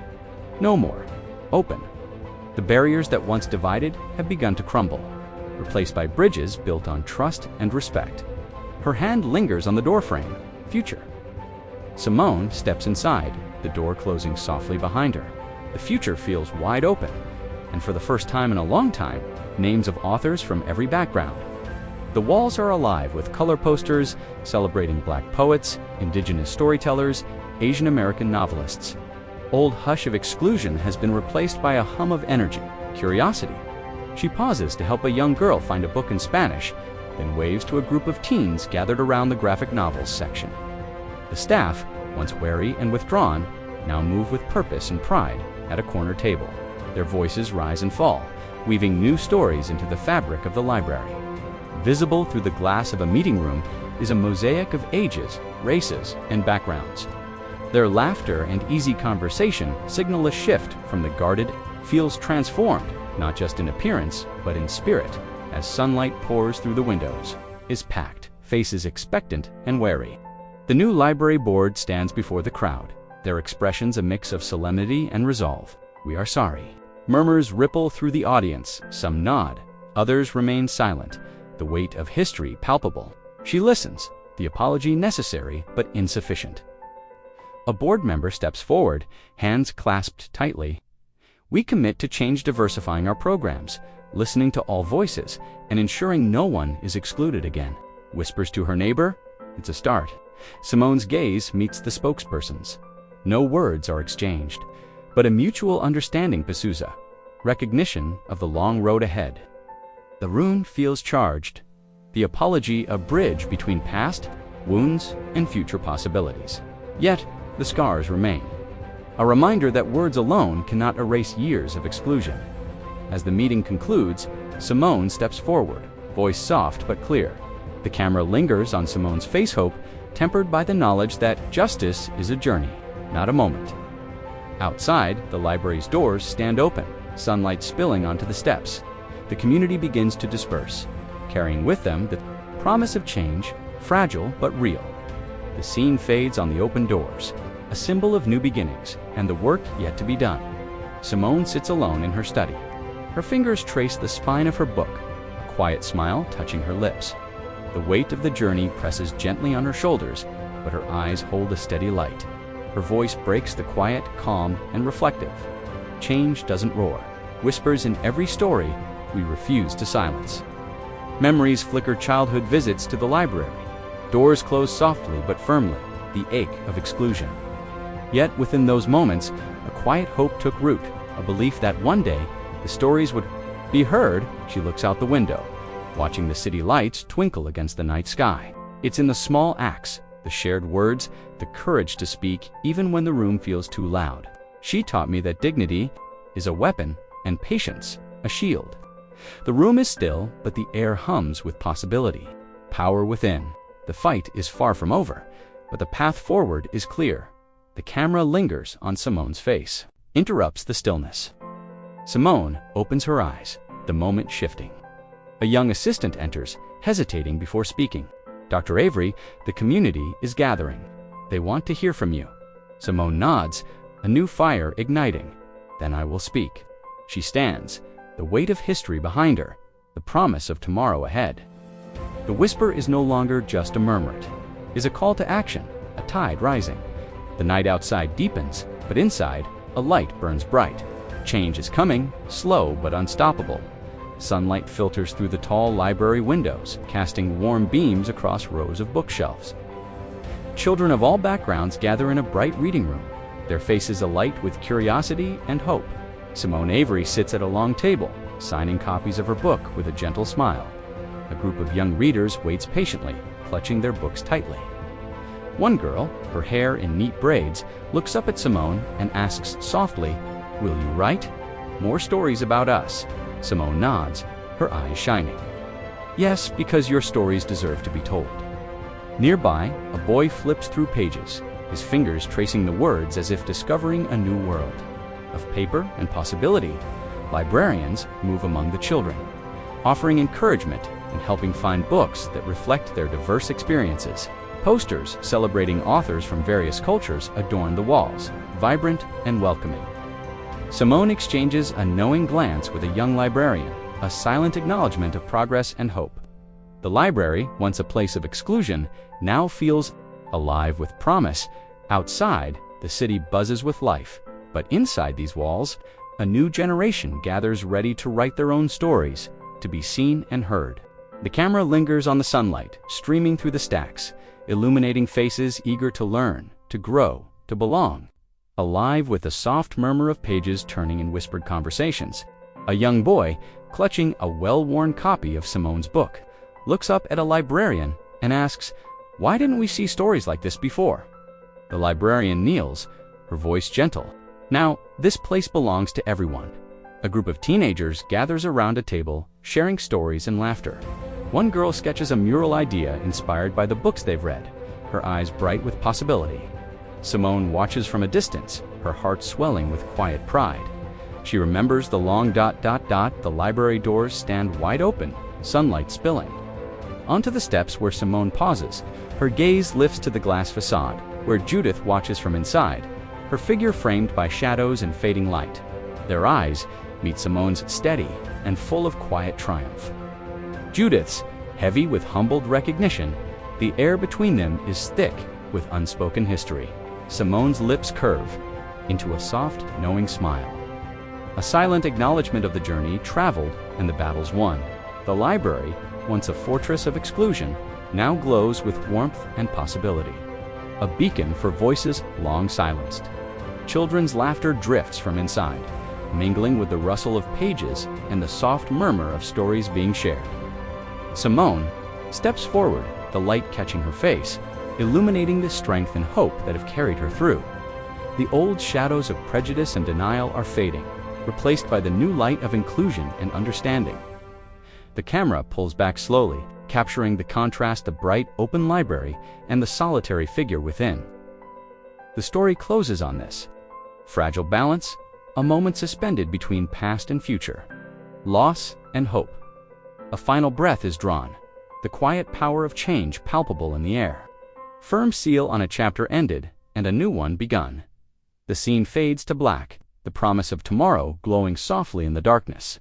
No more. Open. The barriers that once divided have begun to crumble, replaced by bridges built on trust and respect. Her hand lingers on the doorframe. Future. Simone steps inside, the door closing softly behind her. The future feels wide open, and for the first time in a long time, names of authors from every background. The walls are alive with color posters celebrating Black poets, Indigenous storytellers, Asian American novelists. Old hush of exclusion has been replaced by a hum of energy, curiosity. She pauses to help a young girl find a book in Spanish, then waves to a group of teens gathered around the graphic novels section. The staff, once wary and withdrawn, now move with purpose and pride at a corner table. Their voices rise and fall, weaving new stories into the fabric of the library. Visible through the glass of a meeting room is a mosaic of ages, races, and backgrounds. Their laughter and easy conversation signal a shift from the guarded, feels transformed, not just in appearance, but in spirit, as sunlight pours through the windows, is packed, faces expectant and wary. The new library board stands before the crowd, their expressions a mix of solemnity and resolve. "We are sorry." Murmurs ripple through the audience, some nod, others remain silent, the weight of history palpable. She listens, the apology necessary but insufficient. A board member steps forward, hands clasped tightly. "We commit to change, diversifying our programs, listening to all voices, and ensuring no one is excluded again." Whispers to her neighbor. It's a start. Simone's gaze meets the spokesperson's. No words are exchanged, but a mutual understanding pursues, recognition of the long road ahead. The room feels charged, the apology a bridge between past, wounds, and future possibilities. Yet, the scars remain. A reminder that words alone cannot erase years of exclusion. As the meeting concludes, Simone steps forward, voice soft but clear. The camera lingers on Simone's face, hope tempered by the knowledge that justice is a journey, not a moment. Outside, the library's doors stand open, sunlight spilling onto the steps. The community begins to disperse, carrying with them the promise of change, fragile but real. The scene fades on the open doors, a symbol of new beginnings and the work yet to be done. Simone sits alone in her study. Her fingers trace the spine of her book, a quiet smile touching her lips. The weight of the journey presses gently on her shoulders, but her eyes hold a steady light. Her voice breaks the quiet, calm, and reflective. Change doesn't roar. Whispers in every story we refuse to silence. Memories flicker childhood visits to the library. Doors close softly but firmly, the ache of exclusion. Yet within those moments, a quiet hope took root, a belief that one day the stories would be heard. She looks out the window, watching the city lights twinkle against the night sky. It's in the small acts, the shared words, the courage to speak even when the room feels too loud. She taught me that dignity is a weapon and patience a shield. The room is still, but the air hums with possibility. Power within. The fight is far from over, but the path forward is clear. The camera lingers on Simone's face, interrupts the stillness. Simone opens her eyes, the moment shifting. A young assistant enters, hesitating before speaking. "Dr. Avery, the community is gathering. They want to hear from you." Simone nods, a new fire igniting. "Then I will speak." She stands, the weight of history behind her, the promise of tomorrow ahead. The whisper is no longer just a murmur. It is a call to action, a tide rising. The night outside deepens, but inside, a light burns bright. Change is coming, slow but unstoppable. Sunlight filters through the tall library windows, casting warm beams across rows of bookshelves. Children of all backgrounds gather in a bright reading room, their faces alight with curiosity and hope. Simone Avery sits at a long table, signing copies of her book with a gentle smile. A group of young readers waits patiently, clutching their books tightly. One girl, her hair in neat braids, looks up at Simone and asks softly, "Will you write?" "More stories about us." Simone nods, her eyes shining. "Yes, because your stories deserve to be told." Nearby, a boy flips through pages, his fingers tracing the words as if discovering a new world. Of paper and possibility, librarians move among the children, offering encouragement and helping find books that reflect their diverse experiences. Posters celebrating authors from various cultures adorn the walls, vibrant and welcoming. Simone exchanges a knowing glance with a young librarian, a silent acknowledgement of progress and hope. The library, once a place of exclusion, now feels alive with promise. Outside, the city buzzes with life, but inside these walls, a new generation gathers ready to write their own stories, to be seen and heard. The camera lingers on the sunlight, streaming through the stacks, illuminating faces eager to learn, to grow, to belong. Alive with the soft murmur of pages turning in whispered conversations. A young boy, clutching a well-worn copy of Simone's book, looks up at a librarian and asks, "Why didn't we see stories like this before?" The librarian kneels, her voice gentle. "Now, this place belongs to everyone." A group of teenagers gathers around a table, sharing stories and laughter. One girl sketches a mural idea inspired by the books they've read, her eyes bright with possibility. Simone watches from a distance, her heart swelling with quiet pride. She remembers the long ... The library doors stand wide open, sunlight spilling. Onto the steps where Simone pauses, her gaze lifts to the glass facade, where Judith watches from inside, her figure framed by shadows and fading light. Their eyes meet Simone's steady and full of quiet triumph. Judith's, heavy with humbled recognition, the air between them is thick with unspoken history. Simone's lips curve into a soft, knowing smile. A silent acknowledgement of the journey traveled and the battles won. The library, once a fortress of exclusion, now glows with warmth and possibility. A beacon for voices long silenced. Children's laughter drifts from inside, mingling with the rustle of pages and the soft murmur of stories being shared. Simone steps forward, the light catching her face, illuminating the strength and hope that have carried her through. The old shadows of prejudice and denial are fading, replaced by the new light of inclusion and understanding. The camera pulls back slowly, capturing the contrast of bright, open library and the solitary figure within. The story closes on this fragile balance, a moment suspended between past and future, loss and hope. A final breath is drawn, the quiet power of change palpable in the air. Firm seal on a chapter ended and a new one begun. The scene fades to black, the promise of tomorrow glowing softly in the darkness.